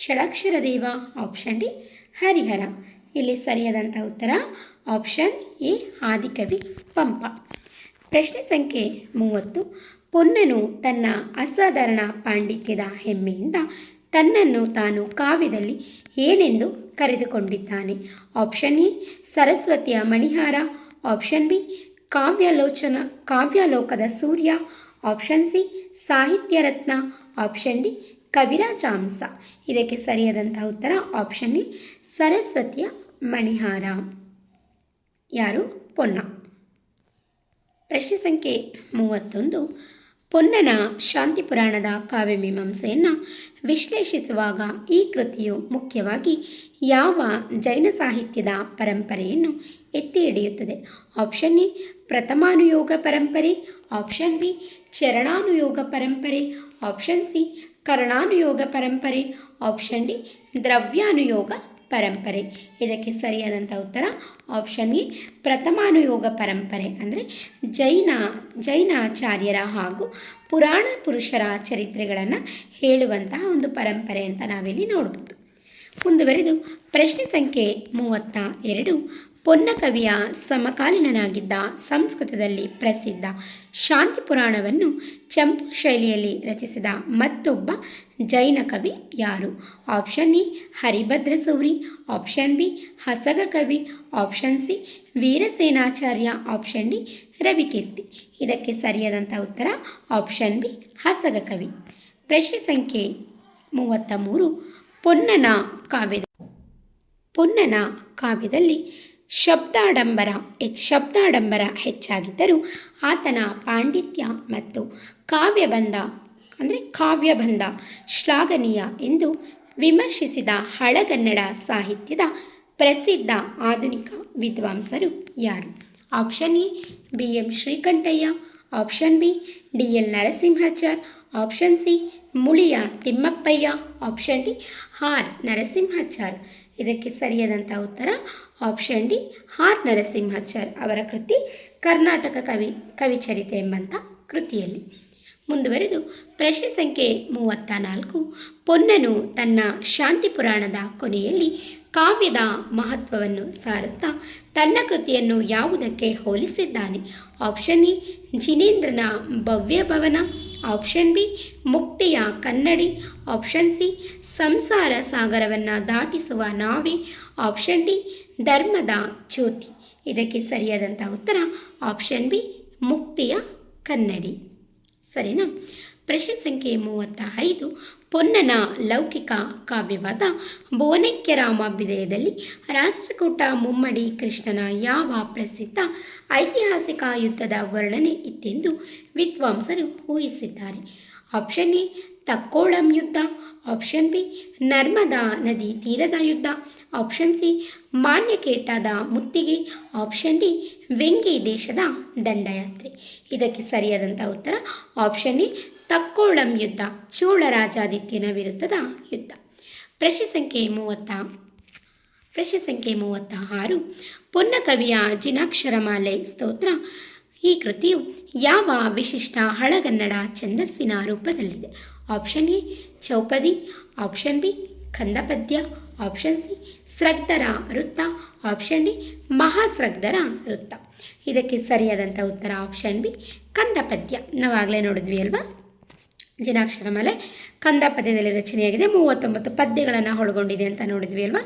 Shadakshara Deva, option D Harihara. ಇಲ್ಲಿ ಸರಿಯಾದಂಥ ಉತ್ತರ ಆಪ್ಷನ್ ಎ ಆದಿಕವಿ ಪಂಪ. ಪ್ರಶ್ನೆ ಸಂಖ್ಯೆ 30. ಪೊನ್ನನು ತನ್ನ ಅಸಾಧಾರಣ ಪಾಂಡಿತ್ಯದ ಹೆಮ್ಮೆಯಿಂದ ತನ್ನನ್ನು ತಾನು ಕಾವ್ಯದಲ್ಲಿ ಏನೆಂದು ಕರೆದುಕೊಂಡಿದ್ದಾನೆ? ಆಪ್ಷನ್ ಎ ಸರಸ್ವತಿಯ ಮಣಿಹಾರ, ಆಪ್ಷನ್ ಬಿ ಕಾವ್ಯಾಲೋಕದ ಸೂರ್ಯ, ಆಪ್ಷನ್ ಸಿ ಸಾಹಿತ್ಯ ರತ್ನ, ಆಪ್ಷನ್ ಡಿ ಕವಿರಾಜಾಂಸ. ಇದಕ್ಕೆ ಸರಿಯಾದಂಥ ಉತ್ತರ ಆಪ್ಷನ್ ಎ ಸರಸ್ವತಿಯ ಮಣಿಹಾರ. ಯಾರು? ಪೊನ್ನ. ಪ್ರಶ್ನೆ ಸಂಖ್ಯೆ 31. ಪೊನ್ನನ ಶಾಂತಿ ಪುರಾಣದ ಕಾವ್ಯಮೀಮಾಂಸೆಯನ್ನು ವಿಶ್ಲೇಷಿಸುವಾಗ ಈ ಕೃತಿಯು ಮುಖ್ಯವಾಗಿ ಯಾವ ಜೈನ ಸಾಹಿತ್ಯದ ಪರಂಪರೆಯನ್ನು ಎತ್ತಿ ಹಿಡಿಯುತ್ತದೆ? ಆಪ್ಷನ್ ಎ ಪ್ರಥಮಾನುಯೋಗ ಪರಂಪರೆ, ಆಪ್ಷನ್ ಬಿ ಚರಣಾನುಯೋಗ ಪರಂಪರೆ, ಆಪ್ಷನ್ ಸಿ ಕರ್ಣಾನುಯೋಗ ಪರಂಪರೆ, ಆಪ್ಷನ್ ಡಿ ದ್ರವ್ಯಾನುಯೋಗ ಪರಂಪರೆ. ಇದಕ್ಕೆ ಸರಿಯಾದಂಥ ಉತ್ತರ ಆಪ್ಷನ್ ಎ ಪ್ರಥಮಾನುಯೋಗ ಪರಂಪರೆ. ಅಂದರೆ ಜೈನಾಚಾರ್ಯರ ಹಾಗೂ ಪುರಾಣ ಪುರುಷರ ಚರಿತ್ರೆಗಳನ್ನು ಹೇಳುವಂತಹ ಒಂದು ಪರಂಪರೆ ಅಂತ ನಾವಿಲ್ಲಿ ನೋಡ್ಬೋದು. ಮುಂದುವರೆದು ಪ್ರಶ್ನೆ ಸಂಖ್ಯೆ 32. ಪೊನ್ನ ಕವಿಯ ಸಮಕಾಲೀನನಾಗಿದ್ದ ಸಂಸ್ಕೃತದಲ್ಲಿ ಪ್ರಸಿದ್ಧ ಶಾಂತಿ ಪುರಾಣವನ್ನು ಚಂಪು ಶೈಲಿಯಲ್ಲಿ ರಚಿಸಿದ ಮತ್ತೊಬ್ಬ ಜೈನ ಕವಿ ಯಾರು? Option A Haribhadra Suri, option B Hasaga ಕವಿ, option C Virasenacharya, option D Ravikirti. ಇದಕ್ಕೆ ಸರಿಯಾದಂಥ ಉತ್ತರ ಆಪ್ಷನ್ ಬಿ ಹಸಗ ಕವಿ. ಪ್ರಶ್ನೆ ಸಂಖ್ಯೆ 33. ಪೊನ್ನನ ಕಾವ್ಯದಲ್ಲಿ ಶಬ್ದಾಡಂಬರ ಹೆಚ್ಚಾಗಿದ್ದರೂ ಆತನ ಪಾಂಡಿತ್ಯ ಮತ್ತು ಕಾವ್ಯಬಂಧ ಶ್ಲಾಘನೀಯ ಎಂದು ವಿಮರ್ಶಿಸಿದ ಹಳಗನ್ನಡ ಸಾಹಿತ್ಯದ ಪ್ರಸಿದ್ಧ ಆಧುನಿಕ ವಿದ್ವಾಂಸರು ಯಾರು? Option A B M Srikantaiah, option B D L Narasimhachar, option C Muliya Thimmappayya, option D R Narasimhachar. ಇದಕ್ಕೆ ಸರಿಯಾದಂಥ ಉತ್ತರ ಆಪ್ಷನ್ ಡಿ ಆರ್ ನರಸಿಂಹಾಚಾರ್ ಅವರ ಕೃತಿ ಕರ್ನಾಟಕ ಕವಿಚರಿತೆ ಎಂಬಂಥ ಕೃತಿಯಲ್ಲಿ. ಮುಂದುವರೆದು ಪ್ರಶ್ನೆ ಸಂಖ್ಯೆ 34. ಪೊನ್ನನು ತನ್ನ ಶಾಂತಿ ಪುರಾಣದ ಕೊನೆಯಲ್ಲಿ ಕಾವ್ಯದ ಮಹತ್ವವನ್ನು ಸಾರುತ್ತಾ ತನ್ನ ಕೃತಿಯನ್ನು ಯಾವುದಕ್ಕೆ ಹೋಲಿಸಿದ್ದಾನೆ? Option A ಜಿನೇಂದ್ರನ Bhavya Bhavan, option B ಮುಕ್ತಿಯ ಕನ್ನಡಿ, ಆಪ್ಷನ್ ಸಿ ಸಂಸಾರ ಸಾಗರವನ್ನು ದಾಟಿಸುವ ನಾವೆ, ಆಪ್ಷನ್ ಡಿ ಧರ್ಮದ ಜ್ಯೋತಿ. ಇದಕ್ಕೆ ಸರಿಯಾದಂಥ ಉತ್ತರ ಆಪ್ಷನ್ ಬಿ ಮುಕ್ತಿಯ ಕನ್ನಡಿ. ಸರಿನಾ? ಪ್ರಶ್ನೆ ಸಂಖ್ಯೆ 35. ಪೊನ್ನನ ಲೌಕಿಕ ಕಾವ್ಯವಾದ ಭುವನೈಕ್ಯ ರಾಮಾಭ್ಯುದಯದಲ್ಲಿ ರಾಷ್ಟ್ರಕೂಟ ಮುಮ್ಮಡಿ ಕೃಷ್ಣನ ಯಾವ ಪ್ರಸಿದ್ಧ ಐತಿಹಾಸಿಕ ಯುದ್ಧದ ವರ್ಣನೆ ಇತ್ತೆಂದು ವಿದ್ವಾಂಸರು ಊಹಿಸಿದ್ದಾರೆ? ಆಪ್ಷನ್ ಎ ತಕ್ಕೋಳಂ ಯುದ್ಧ, ಆಪ್ಷನ್ ಬಿ ನರ್ಮದಾ ನದಿ ತೀರದ ಯುದ್ಧ, ಆಪ್ಷನ್ ಸಿ ಮಾನ್ಯಕೇಟದ ಮುತ್ತಿಗೆ, ಆಪ್ಷನ್ ಡಿ ವೆಂಗಿ ದೇಶದ ದಂಡಯಾತ್ರೆ. ಇದಕ್ಕೆ ಸರಿಯಾದಂಥ ಉತ್ತರ ಆಪ್ಷನ್ ಎ ತಕ್ಕೋಳಂ ಯುದ್ಧ, ಚೋಳ ರಾಜಾದಿತ್ಯನ ವಿರುದ್ಧದ ಯುದ್ಧ. ಪ್ರಶ್ನೆ ಸಂಖ್ಯೆ 36. ಪೊನ್ನ ಕವಿಯ ಜಿನಾಕ್ಷರಮಾಲೆ ಸ್ತೋತ್ರ ಈ ಕೃತಿಯು ಯಾವ ವಿಶಿಷ್ಟ ಹಳಗನ್ನಡ ಛಂದಸ್ಸಿನ ರೂಪದಲ್ಲಿದೆ? ಆಪ್ಷನ್ ಎ ಚೌಪದಿ, ಆಪ್ಷನ್ ಬಿ ಕಂದಪದ್ಯ, ಆಪ್ಷನ್ ಸಿ ಸ್ರಗ್ಧರ ವೃತ್ತ, ಆಪ್ಷನ್ ಡಿ ಮಹಾಸ್ರಗ್ಧರ ವೃತ್ತ. ಇದಕ್ಕೆ ಸರಿಯಾದಂಥ ಉತ್ತರ ಆಪ್ಷನ್ ಬಿ ಕಂದಪದ್ಯ. ನಾವಾಗಲೇ ನೋಡಿದ್ವಿ ಅಲ್ವಾ, ಜಿನಾಕ್ಷರಮಾಲೆ ಕಂದಪದ್ಯದಲ್ಲಿ ರಚನೆಯಾಗಿದೆ, 39 ಪದ್ಯಗಳನ್ನು ಒಳಗೊಂಡಿದೆ ಅಂತ ನೋಡಿದ್ವಿ ಅಲ್ವಾ.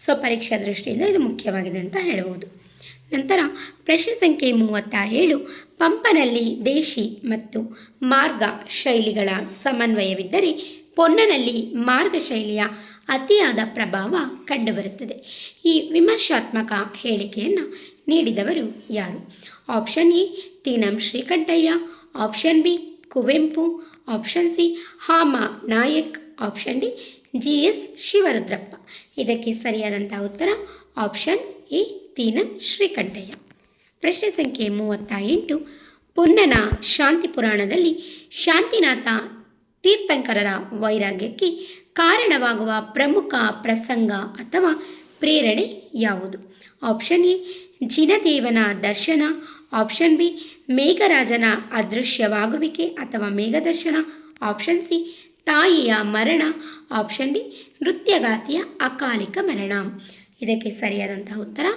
ಸೊ ಪರೀಕ್ಷಾ ದೃಷ್ಟಿಯಿಂದ ಇದು ಮುಖ್ಯವಾಗಿದೆ ಅಂತ ಹೇಳ್ಬೋದು. ನಂತರ ಪ್ರಶ್ನೆ ಸಂಖ್ಯೆ 37. ಪಂಪನಲ್ಲಿ ದೇಶಿ ಮತ್ತು ಮಾರ್ಗ ಶೈಲಿಗಳ ಸಮನ್ವಯವಿದ್ದರೆ ಪೊನ್ನನಲ್ಲಿ ಮಾರ್ಗ ಶೈಲಿಯ ಅತಿಯಾದ ಪ್ರಭಾವ ಕಂಡುಬರುತ್ತದೆ. ಈ ವಿಮರ್ಶಾತ್ಮಕ ಹೇಳಿಕೆಯನ್ನು ನೀಡಿದವರು ಯಾರು? Option A Tinam Srikantaiah, option B Kuvempu, option C Hama Nayak, option D G S Shivarudrappa. ಇದಕ್ಕೆ ಸರಿಯಾದಂಥ ಉತ್ತರ ಆಪ್ಷನ್ ಎ ತೀನಂ ಶ್ರೀಕಂಠಯ್ಯ. ಪ್ರಶ್ನೆ ಸಂಖ್ಯೆ 38. ಪೊನ್ನನ ಶಾಂತಿ ಪುರಾಣದಲ್ಲಿ ಶಾಂತಿನಾಥ ತೀರ್ಥಂಕರರ ವೈರಾಗ್ಯಕ್ಕೆ ಕಾರಣವಾಗುವ ಪ್ರಮುಖ ಪ್ರಸಂಗ ಅಥವಾ ಪ್ರೇರಣೆ ಯಾವುದು? ಆಪ್ಷನ್ ಎ ಜಿನದೇವನ ದರ್ಶನ, ಆಪ್ಷನ್ ಬಿ ಮೇಘರಾಜನ ಅದೃಶ್ಯವಾಗುವಿಕೆ ಅಥವಾ ಮೇಘದರ್ಶನ, ಆಪ್ಷನ್ ಸಿ ತಾಯಿಯ ಮರಣ. ಆಪ್ಷನ್ ಬಿ ನೃತ್ಯಗಾತಿಯ ಅಕಾಲಿಕ ಮರಣ. ಇದಕ್ಕೆ ಸರಿಯಾದಂತಹ ಉತ್ತರ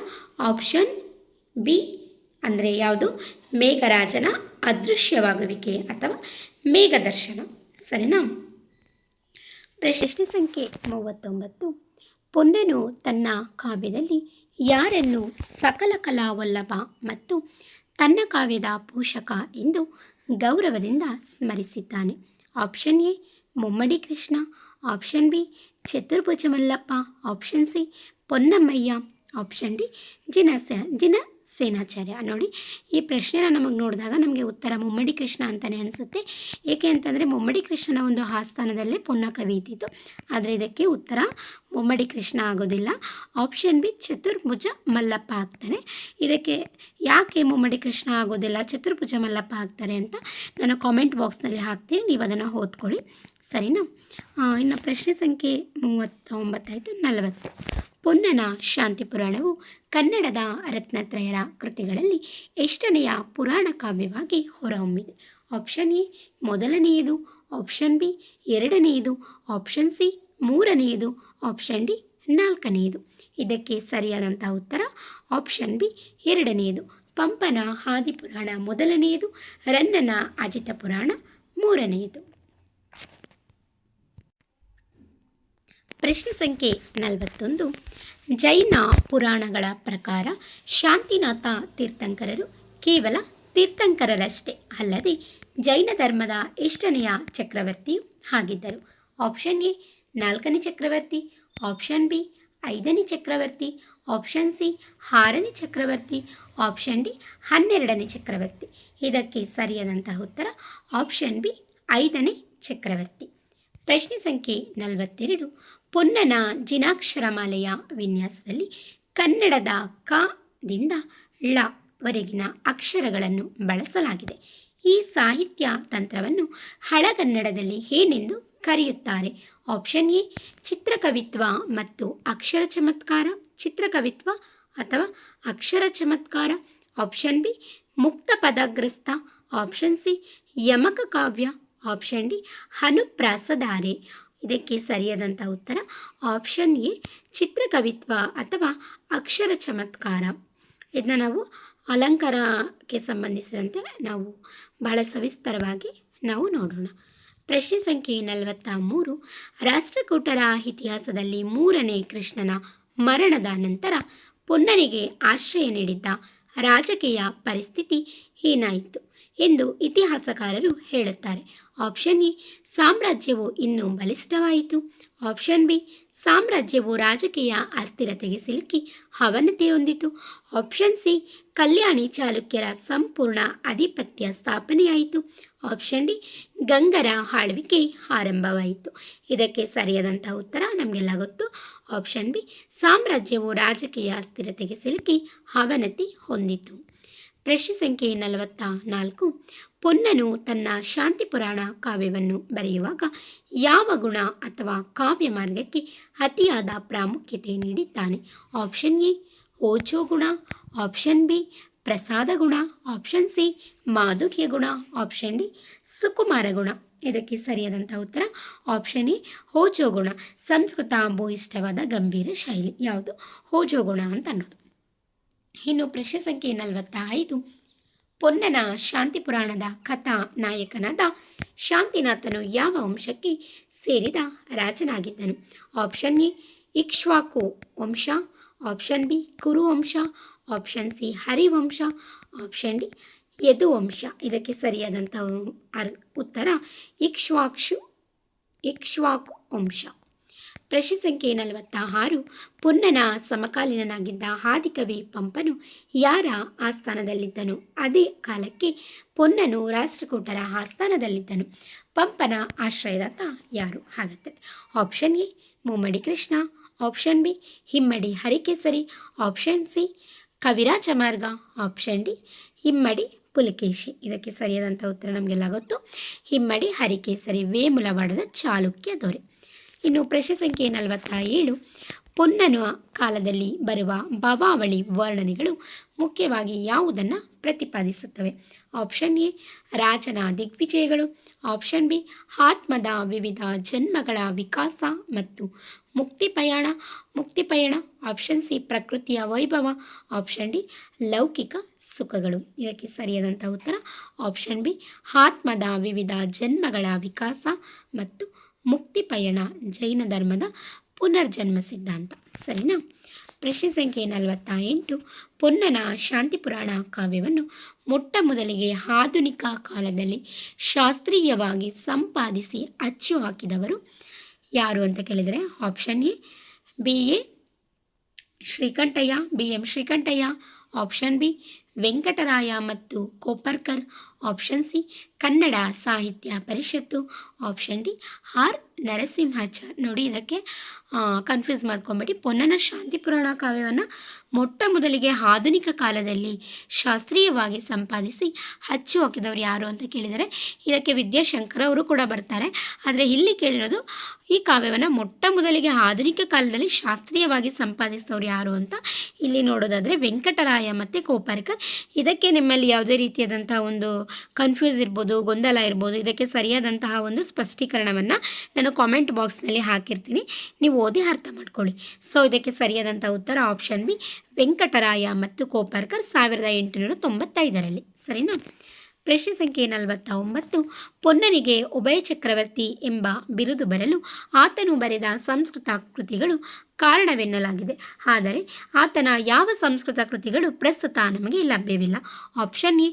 ಆಪ್ಷನ್ ಬಿ ಅಂದರೆ ಯಾವುದು? ಮೇಘರಾಜನ ಅದೃಶ್ಯವಾಗುವಿಕೆ ಅಥವಾ ಮೇಘದರ್ಶನ. ಸರಿನಾ? ಪ್ರಶ್ನೆ ಸಂಖ್ಯೆ 39. ಪೊನ್ನನು ತನ್ನ ಕಾವ್ಯದಲ್ಲಿ ಯಾರನ್ನು ಸಕಲ ಕಲಾವಲ್ಲಭ ಮತ್ತು ತನ್ನ ಕಾವ್ಯದ ಪೋಷಕ ಎಂದು ಗೌರವದಿಂದ ಸ್ಮರಿಸಿದ್ದಾನೆ? Option A Mummadi Krishna, option B Chaturbhuja Mallappa, option C Ponnamayya, option D Jinasenacharya. ನೋಡಿ, ಈ ಪ್ರಶ್ನೆನ ನಮಗೆ ನೋಡಿದಾಗ ನಮಗೆ ಉತ್ತರ ಮುಮ್ಮಡಿ ಕೃಷ್ಣ ಅಂತಲೇ ಅನಿಸುತ್ತೆ. ಏಕೆ ಅಂತಂದರೆ ಮುಮ್ಮಡಿ ಕೃಷ್ಣನ ಒಂದು ಆಸ್ಥಾನದಲ್ಲೇ ಪೊನ್ನ ಕವಿ ಇದ್ದಿತ್ತು. ಆದರೆ ಇದಕ್ಕೆ ಉತ್ತರ ಮುಮ್ಮಡಿ ಕೃಷ್ಣ ಆಗೋದಿಲ್ಲ. ಆಪ್ಷನ್ ಬಿ ಚತುರ್ಭುಜ ಮಲ್ಲಪ್ಪ ಆಗ್ತಾನೆ. ಇದಕ್ಕೆ ಯಾಕೆ ಮುಮ್ಮಡಿ ಕೃಷ್ಣ ಆಗೋದಿಲ್ಲ, ಚತುರ್ಭುಜ ಮಲ್ಲಪ್ಪ ಆಗ್ತಾರೆ ಅಂತ ನಾನು ಕಾಮೆಂಟ್ ಬಾಕ್ಸ್ನಲ್ಲಿ ಹಾಕ್ತೀನಿ, ನೀವು ಅದನ್ನು ಓದ್ಕೊಳ್ಳಿ. ಸರಿನಾ? ಇನ್ನು ಪ್ರಶ್ನೆ ಸಂಖ್ಯೆ 39 ಆಯಿತು. 40. ಪೊನ್ನನ ಶಾಂತಿ ಪುರಾಣವು ಕನ್ನಡದ ರತ್ನತ್ರಯರ ಕೃತಿಗಳಲ್ಲಿ ಎಷ್ಟನೆಯ ಪುರಾಣ ಕಾವ್ಯವಾಗಿ ಹೊರಹೊಮ್ಮಿದೆ? ಆಪ್ಷನ್ ಎ ಮೊದಲನೆಯದು, ಆಪ್ಷನ್ ಬಿ ಎರಡನೆಯದು, ಆಪ್ಷನ್ ಸಿ ಮೂರನೆಯದು, ಆಪ್ಷನ್ ಡಿ ನಾಲ್ಕನೆಯದು. ಇದಕ್ಕೆ ಸರಿಯಾದಂಥ ಉತ್ತರ ಆಪ್ಷನ್ ಬಿ ಎರಡನೆಯದು. ಪಂಪನ ಆದಿಪುರಾಣ ಮೊದಲನೆಯದು, ರನ್ನನ ಅಜಿತ ಪುರಾಣ ಮೂರನೆಯದು. ಪ್ರಶ್ನೆ ಸಂಖ್ಯೆ 41. ಜೈನ ಪುರಾಣಗಳ ಪ್ರಕಾರ ಶಾಂತಿನಾಥ ತೀರ್ಥಂಕರರು ಕೇವಲ ತೀರ್ಥಂಕರರಷ್ಟೇ ಅಲ್ಲದೆ ಜೈನ ಧರ್ಮದ ಎಷ್ಟನೆಯ ಚಕ್ರವರ್ತಿಯೂ ಆಗಿದ್ದರು? ಆಪ್ಷನ್ ಎ 4ನೇ ಚಕ್ರವರ್ತಿ, ಆಪ್ಷನ್ ಬಿ 5ನೇ ಚಕ್ರವರ್ತಿ, ಆಪ್ಷನ್ ಸಿ 6ನೇ ಚಕ್ರವರ್ತಿ, ಆಪ್ಷನ್ ಡಿ 12ನೇ ಚಕ್ರವರ್ತಿ. ಇದಕ್ಕೆ ಸರಿಯಾದಂತಹ ಉತ್ತರ ಆಪ್ಷನ್ ಬಿ 5ನೇ ಚಕ್ರವರ್ತಿ. ಪ್ರಶ್ನೆ ಸಂಖ್ಯೆ 42. ಪೊನ್ನನ ಜಿನಾಕ್ಷರಮಾಲೆಯ ವಿನ್ಯಾಸದಲ್ಲಿ ಕನ್ನಡದ ಕ ದಿಂದ ಳ ವರೆಗಿನ ಅಕ್ಷರಗಳನ್ನು ಬಳಸಲಾಗಿದೆ. ಈ ಸಾಹಿತ್ಯ ತಂತ್ರವನ್ನು ಹಳಗನ್ನಡದಲ್ಲಿ ಏನೆಂದು ಕರೆಯುತ್ತಾರೆ? ಆಪ್ಷನ್ ಎ ಚಿತ್ರಕವಿತ್ವ ಮತ್ತು ಅಕ್ಷರ ಚಮತ್ಕಾರ, ಚಿತ್ರಕವಿತ್ವ ಅಥವಾ ಅಕ್ಷರ ಚಮತ್ಕಾರ, ಆಪ್ಷನ್ ಬಿ ಮುಕ್ತ ಪದಗ್ರಸ್ತ, ಆಪ್ಷನ್ ಸಿ ಯಮಕ ಕಾವ್ಯ, ಆಪ್ಷನ್ ಡಿ ಅನುಪ್ರಾಸಧಾರೆ. ಇದಕ್ಕೆ ಸರಿಯಾದಂಥ ಉತ್ತರ ಆಪ್ಷನ್ ಎ ಚಿತ್ರಕವಿತ್ವ ಅಥವಾ ಅಕ್ಷರ ಚಮತ್ಕಾರ. ಇದನ್ನ ನಾವು ಅಲಂಕಾರಕ್ಕೆ ಸಂಬಂಧಿಸಿದಂತೆ ನಾವು ಬಹಳ ಸವಿಸ್ತರವಾಗಿ ನಾವು ನೋಡೋಣ. ಪ್ರಶ್ನೆ ಸಂಖ್ಯೆ 43. ರಾಷ್ಟ್ರಕೂಟರ ಇತಿಹಾಸದಲ್ಲಿ 3ನೇ ಕೃಷ್ಣನ ಮರಣದ ನಂತರ ಪೊನ್ನನಿಗೆ ಆಶ್ರಯ ನೀಡಿದ್ದ ರಾಜಕೀಯ ಪರಿಸ್ಥಿತಿ ಏನಾಯಿತು ಎಂದು ಇತಿಹಾಸಕಾರರು ಹೇಳುತ್ತಾರೆ? ಆಪ್ಷನ್ ಎ ಸಾಮ್ರಾಜ್ಯವು ಇನ್ನೂ ಬಲಿಷ್ಠವಾಯಿತು, ಆಪ್ಷನ್ ಬಿ ಸಾಮ್ರಾಜ್ಯವು ರಾಜಕೀಯ ಅಸ್ಥಿರತೆಗೆ ಸಿಲುಕಿ ಅವನತಿ ಹೊಂದಿತು, ಆಪ್ಷನ್ ಸಿ ಕಲ್ಯಾಣಿ ಚಾಲುಕ್ಯರ ಸಂಪೂರ್ಣ ಆಧಿಪತ್ಯ ಸ್ಥಾಪನೆಯಾಯಿತು, ಆಪ್ಷನ್ ಡಿ ಗಂಗರ ಆಳ್ವಿಕೆ ಆರಂಭವಾಯಿತು. ಇದಕ್ಕೆ ಸರಿಯಾದಂಥ ಉತ್ತರ ನಮಗೆಲ್ಲ ಗೊತ್ತು, ಆಪ್ಷನ್ ಬಿ ಸಾಮ್ರಾಜ್ಯವು ರಾಜಕೀಯ ಅಸ್ಥಿರತೆಗೆ ಸಿಲುಕಿ ಅವನತಿ ಹೊಂದಿತು. ಪ್ರಶ್ನೆ ಸಂಖ್ಯೆ 44. ಪೊನ್ನನು ತನ್ನ ಶಾಂತಿ ಪುರಾಣ ಕಾವ್ಯವನ್ನು ಬರೆಯುವಾಗ ಯಾವ ಗುಣ ಅಥವಾ ಕಾವ್ಯ ಮಾರ್ಗಕ್ಕೆ ಅತಿಯಾದ ಪ್ರಾಮುಖ್ಯತೆ ನೀಡಿದ್ದಾನೆ? ಆಪ್ಷನ್ ಎ ಓಚೋ ಗುಣ, ಆಪ್ಷನ್ ಬಿ ಪ್ರಸಾದ ಗುಣ, ಆಪ್ಷನ್ ಸಿ ಮಾಧುರ್ಯ ಗುಣ, ಆಪ್ಷನ್ ಡಿ ಸುಕುಮಾರ ಗುಣ. ಇದಕ್ಕೆ ಸರಿಯಾದಂಥ ಉತ್ತರ ಆಪ್ಷನ್ ಎ ಓಚೋ ಗುಣ. ಸಂಸ್ಕೃತ ಭೂಯಿಷ್ಠವಾದ ಗಂಭೀರ ಶೈಲಿ ಯಾವುದು? ಓಚೋ ಗುಣ ಅಂತ ಅನ್ನೋದು. ಇನ್ನು ಪ್ರಶ್ನೆ ಸಂಖ್ಯೆ 45. ಪೊನ್ನನ ಶಾಂತಿ ಪುರಾಣದ ಕಥಾ ನಾಯಕನಾದ ಶಾಂತಿನಾಥನು ಯಾವ ವಂಶಕ್ಕೆ ಸೇರಿದ ರಾಜನಾಗಿದ್ದನು? ಆಪ್ಷನ್ ಎ ಇಕ್ಷ್ವಾಕು ವಂಶ, ಆಪ್ಷನ್ ಬಿ ಕುರು ವಂಶ, option C Harivamsha, option D Yaduvamsha. ಇದಕ್ಕೆ ಸರಿಯಾದಂಥ ಉತ್ತರ ಇಕ್ಷ್ವಾಕು ವಂಶ. ಪ್ರಶ್ನೆ ಸಂಖ್ಯೆ 46. ಪೊನ್ನನ ಸಮಕಾಲೀನನಾಗಿದ್ದ ಆದಿಕವಿ ಪಂಪನು ಯಾರ ಆಸ್ಥಾನದಲ್ಲಿದ್ದನು? ಅದೇ ಕಾಲಕ್ಕೆ ಪೊನ್ನನು ರಾಷ್ಟ್ರಕೂಟರ ಆಸ್ಥಾನದಲ್ಲಿದ್ದನು. ಪಂಪನ ಆಶ್ರಯದಾತ ಯಾರು ಹಾಗತ್ತೆ? Option A Mummadi Krishna, option B Immadi Harikesari, option C Kaviraja Marga, option D ಹಿಮ್ಮಡಿ Pulakeshi. ಇದಕ್ಕೆ ಸರಿಯಾದಂಥ ಉತ್ತರ ನಮಗೆಲ್ಲ ಗೊತ್ತು, ಹಿಮ್ಮಡಿ ಹರಿಕೇಸರಿ ವೇಮುಲವಾಡದ ಚಾಲುಕ್ಯ ದೊರೆ. ಇನ್ನು ಪ್ರಶ್ನೆ ಸಂಖ್ಯೆ 47. ಪೊನ್ನನ ಕಾಲದಲ್ಲಿ ಬರುವ ಭವಾವಳಿ ವರ್ಣನೆಗಳು ಮುಖ್ಯವಾಗಿ ಯಾವುದನ್ನು ಪ್ರತಿಪಾದಿಸುತ್ತವೆ? ಆಪ್ಷನ್ ಎ ರಾಜನ ದಿಗ್ವಿಜಯಗಳು, ಆಪ್ಷನ್ ಬಿ ಆತ್ಮದ ವಿವಿಧ ಜನ್ಮಗಳ ವಿಕಾಸ ಮತ್ತು ಮುಕ್ತಿ ಪಯಣ, ಆಪ್ಷನ್ ಸಿ ಪ್ರಕೃತಿಯ ವೈಭವ, ಆಪ್ಷನ್ ಡಿ ಲೌಕಿಕ ಸುಖಗಳು. ಇದಕ್ಕೆ ಸರಿಯಾದಂಥ ಉತ್ತರ ಆಪ್ಷನ್ ಬಿ ಆತ್ಮದ ವಿವಿಧ ಜನ್ಮಗಳ ವಿಕಾಸ ಮತ್ತು ಮುಕ್ತಿ ಪಯಣ, ಜೈನ ಧರ್ಮದ ಪುನರ್ಜನ್ಮ ಸಿದ್ಧಾಂತ. ಸರಿನಾ? ಪ್ರಶ್ನೆ ಸಂಖ್ಯೆ 48. ಪೊನ್ನನ ಶಾಂತಿ ಪುರಾಣ ಕಾವ್ಯವನ್ನು ಮೊಟ್ಟ ಮೊದಲಿಗೆ ಆಧುನಿಕ ಕಾಲದಲ್ಲಿ ಶಾಸ್ತ್ರೀಯವಾಗಿ ಸಂಪಾದಿಸಿ ಅಚ್ಚು ಹಾಕಿದವರು ಯಾರು ಅಂತ ಕೇಳಿದರೆ, option A B M Srikantaiah, option B Venkataraya ಮತ್ತು ಕೋಪರ್ಕರ್, ಆಪ್ಷನ್ ಸಿ ಕನ್ನಡ ಸಾಹಿತ್ಯ ಪರಿಷತ್ತು, ಆಪ್ಷನ್ ಡಿ ಆರ್ ನರಸಿಂಹಾಚಾರ್. ನೋಡಿ, ಇದಕ್ಕೆ ಕನ್ಫ್ಯೂಸ್ ಮಾಡ್ಕೊಂಬೇಡಿ. ಪೊನ್ನನ ಶಾಂತಿ ಪುರಾಣ ಕಾವ್ಯವನ್ನು ಮೊಟ್ಟ ಮೊದಲಿಗೆ ಆಧುನಿಕ ಕಾಲದಲ್ಲಿ ಶಾಸ್ತ್ರೀಯವಾಗಿ ಸಂಪಾದಿಸಿ ಅಚ್ಚು ಹಾಕಿದವರು ಯಾರು ಅಂತ ಕೇಳಿದರೆ, ಇದಕ್ಕೆ ವಿದ್ಯಾಶಂಕರ್ ಅವರು ಕೂಡ ಬರ್ತಾರೆ. ಆದರೆ ಇಲ್ಲಿ ಕೇಳಿರೋದು ಈ ಕಾವ್ಯವನ್ನು ಮೊಟ್ಟ ಮೊದಲಿಗೆ ಆಧುನಿಕ ಕಾಲದಲ್ಲಿ ಶಾಸ್ತ್ರೀಯವಾಗಿ ಸಂಪಾದಿಸಿದವರು ಯಾರು ಅಂತ ಇಲ್ಲಿ ನೋಡೋದಾದರೆ ವೆಂಕಟರಾಯ ಮತ್ತು ಕೋಪರ್ಕರ್. ಇದಕ್ಕೆ ನಿಮ್ಮಲ್ಲಿ ಯಾವುದೇ ರೀತಿಯಾದಂತಹ ಒಂದು ಕನ್ಫ್ಯೂಸ್ ಇರ್ಬೋದು, ಗೊಂದಲ ಇರ್ಬೋದು, ಇದಕ್ಕೆ ಸರಿಯಾದಂತಹ ಒಂದು ಸ್ಪಷ್ಟೀಕರಣವನ್ನು ನಾನು ಕಾಮೆಂಟ್ ಬಾಕ್ಸ್ನಲ್ಲಿ ಹಾಕಿರ್ತೀನಿ, ನೀವು ಓದಿ ಅರ್ಥ ಮಾಡ್ಕೊಳ್ಳಿ. ಸೊ ಇದಕ್ಕೆ ಸರಿಯಾದಂಥ ಉತ್ತರ ಆಪ್ಷನ್ ಬಿ ವೆಂಕಟರಾಯ ಮತ್ತು ಕೋಪರ್ಕರ್ 1895ರಲ್ಲಿ. ಸರಿನಾ? ಪ್ರಶ್ನೆ ಸಂಖ್ಯೆ 49. ಪೊನ್ನನಿಗೆ ಉಭಯ ಚಕ್ರವರ್ತಿ ಎಂಬ ಬಿರುದು ಬರಲು ಆತನು ಬರೆದ ಸಂಸ್ಕೃತ ಕೃತಿಗಳು ಕಾರಣವೆನ್ನಲಾಗಿದೆ. ಆದರೆ ಆತನ ಯಾವ ಸಂಸ್ಕೃತ ಕೃತಿಗಳು ಪ್ರಸ್ತುತ ನಮಗೆ ಲಭ್ಯವಿಲ್ಲ? ಆಪ್ಷನ್ ಎ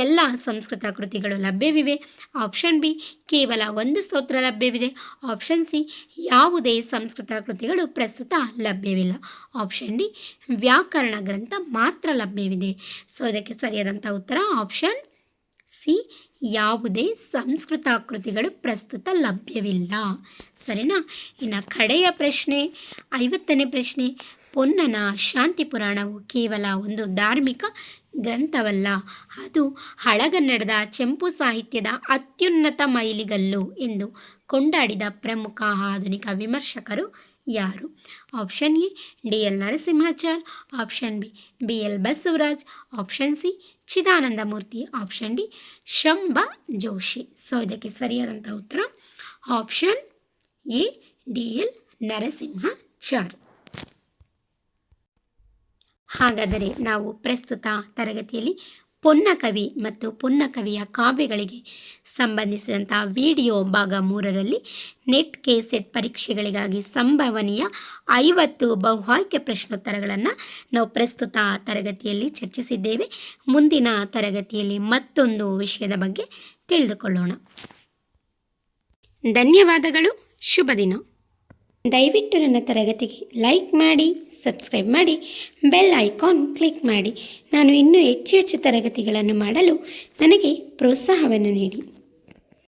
ಎಲ್ಲ ಸಂಸ್ಕೃತ ಕೃತಿಗಳು ಲಭ್ಯವಿವೆ, ಆಪ್ಷನ್ ಬಿ ಕೇವಲ ಒಂದು ಸ್ತೋತ್ರ ಲಭ್ಯವಿದೆ, ಆಪ್ಷನ್ ಸಿ ಯಾವುದೇ ಸಂಸ್ಕೃತ ಕೃತಿಗಳು ಪ್ರಸ್ತುತ ಲಭ್ಯವಿಲ್ಲ, ಆಪ್ಷನ್ ಡಿ ವ್ಯಾಕರಣ ಗ್ರಂಥ ಮಾತ್ರ ಲಭ್ಯವಿದೆ. ಸೊ ಇದಕ್ಕೆ ಸರಿಯಾದಂಥ ಉತ್ತರ ಆಪ್ಷನ್ ಸಿ ಯಾವುದೇ ಸಂಸ್ಕೃತ ಕೃತಿಗಳು ಪ್ರಸ್ತುತ ಲಭ್ಯವಿಲ್ಲ. ಸರಿನಾ? ಇನ್ನು ಕಡೆಯ ಪ್ರಶ್ನೆ 50ನೇ ಪ್ರಶ್ನೆ. ಪೊನ್ನನ ಶಾಂತಿ ಪುರಾಣವು ಕೇವಲ ಒಂದು ಧಾರ್ಮಿಕ ಗ್ರಂಥವಲ್ಲ, ಅದು ಹಳಗನ್ನಡದ ಚೆಂಪು ಸಾಹಿತ್ಯದ ಅತ್ಯುನ್ನತ ಮೈಲಿಗಲ್ಲು ಎಂದು ಕೊಂಡಾಡಿದ ಪ್ರಮುಖ ಆಧುನಿಕ ವಿಮರ್ಶಕರು ಯಾರು? Option A D L Narasimhachar, option B L Basavaraj, option C Chidananda Murthy, option D Shamba Joshi. So ಇದಕ್ಕೆ ಸರಿಯಾದಂಥ ಉತ್ತರ option A D L Narasimhachar. ಹಾಗಾದರೆ ನಾವು ಪ್ರಸ್ತುತ ತರಗತಿಯಲ್ಲಿ ಪೊನ್ನಕವಿ ಮತ್ತು ಪೊನ್ನಕವಿಯ ಕಾವ್ಯಗಳಿಗೆ ಸಂಬಂಧಿಸಿದಂಥ ವಿಡಿಯೋ ಭಾಗ 3ರಲ್ಲಿ ನೆಟ್ ಕೆಸೆಟ್ ಪರೀಕ್ಷೆಗಳಿಗಾಗಿ ಸಂಭವನೀಯ 50 ಬಹು ಆಯ್ಕೆ ಪ್ರಶ್ನೋತ್ತರಗಳನ್ನು ನಾವು ಪ್ರಸ್ತುತ ತರಗತಿಯಲ್ಲಿ ಚರ್ಚಿಸಿದ್ದೇವೆ. ಮುಂದಿನ ತರಗತಿಯಲ್ಲಿ ಮತ್ತೊಂದು ವಿಷಯದ ಬಗ್ಗೆ ತಿಳಿದುಕೊಳ್ಳೋಣ. ಧನ್ಯವಾದಗಳು. ಶುಭ ದಿನ. ದಯವಿಟ್ಟು ನನ್ನ ತರಗತಿಗೆ ಲೈಕ್ ಮಾಡಿ, ಸಬ್ಸ್ಕ್ರೈಬ್ ಮಾಡಿ, ಬೆಲ್ ಐಕಾನ್ ಕ್ಲಿಕ್ ಮಾಡಿ. ನಾನು ಇನ್ನೂ ಹೆಚ್ಚು ತರಗತಿಗಳನ್ನು ಮಾಡಲು ನನಗೆ ಪ್ರೋತ್ಸಾಹವನ್ನು ನೀಡಿ.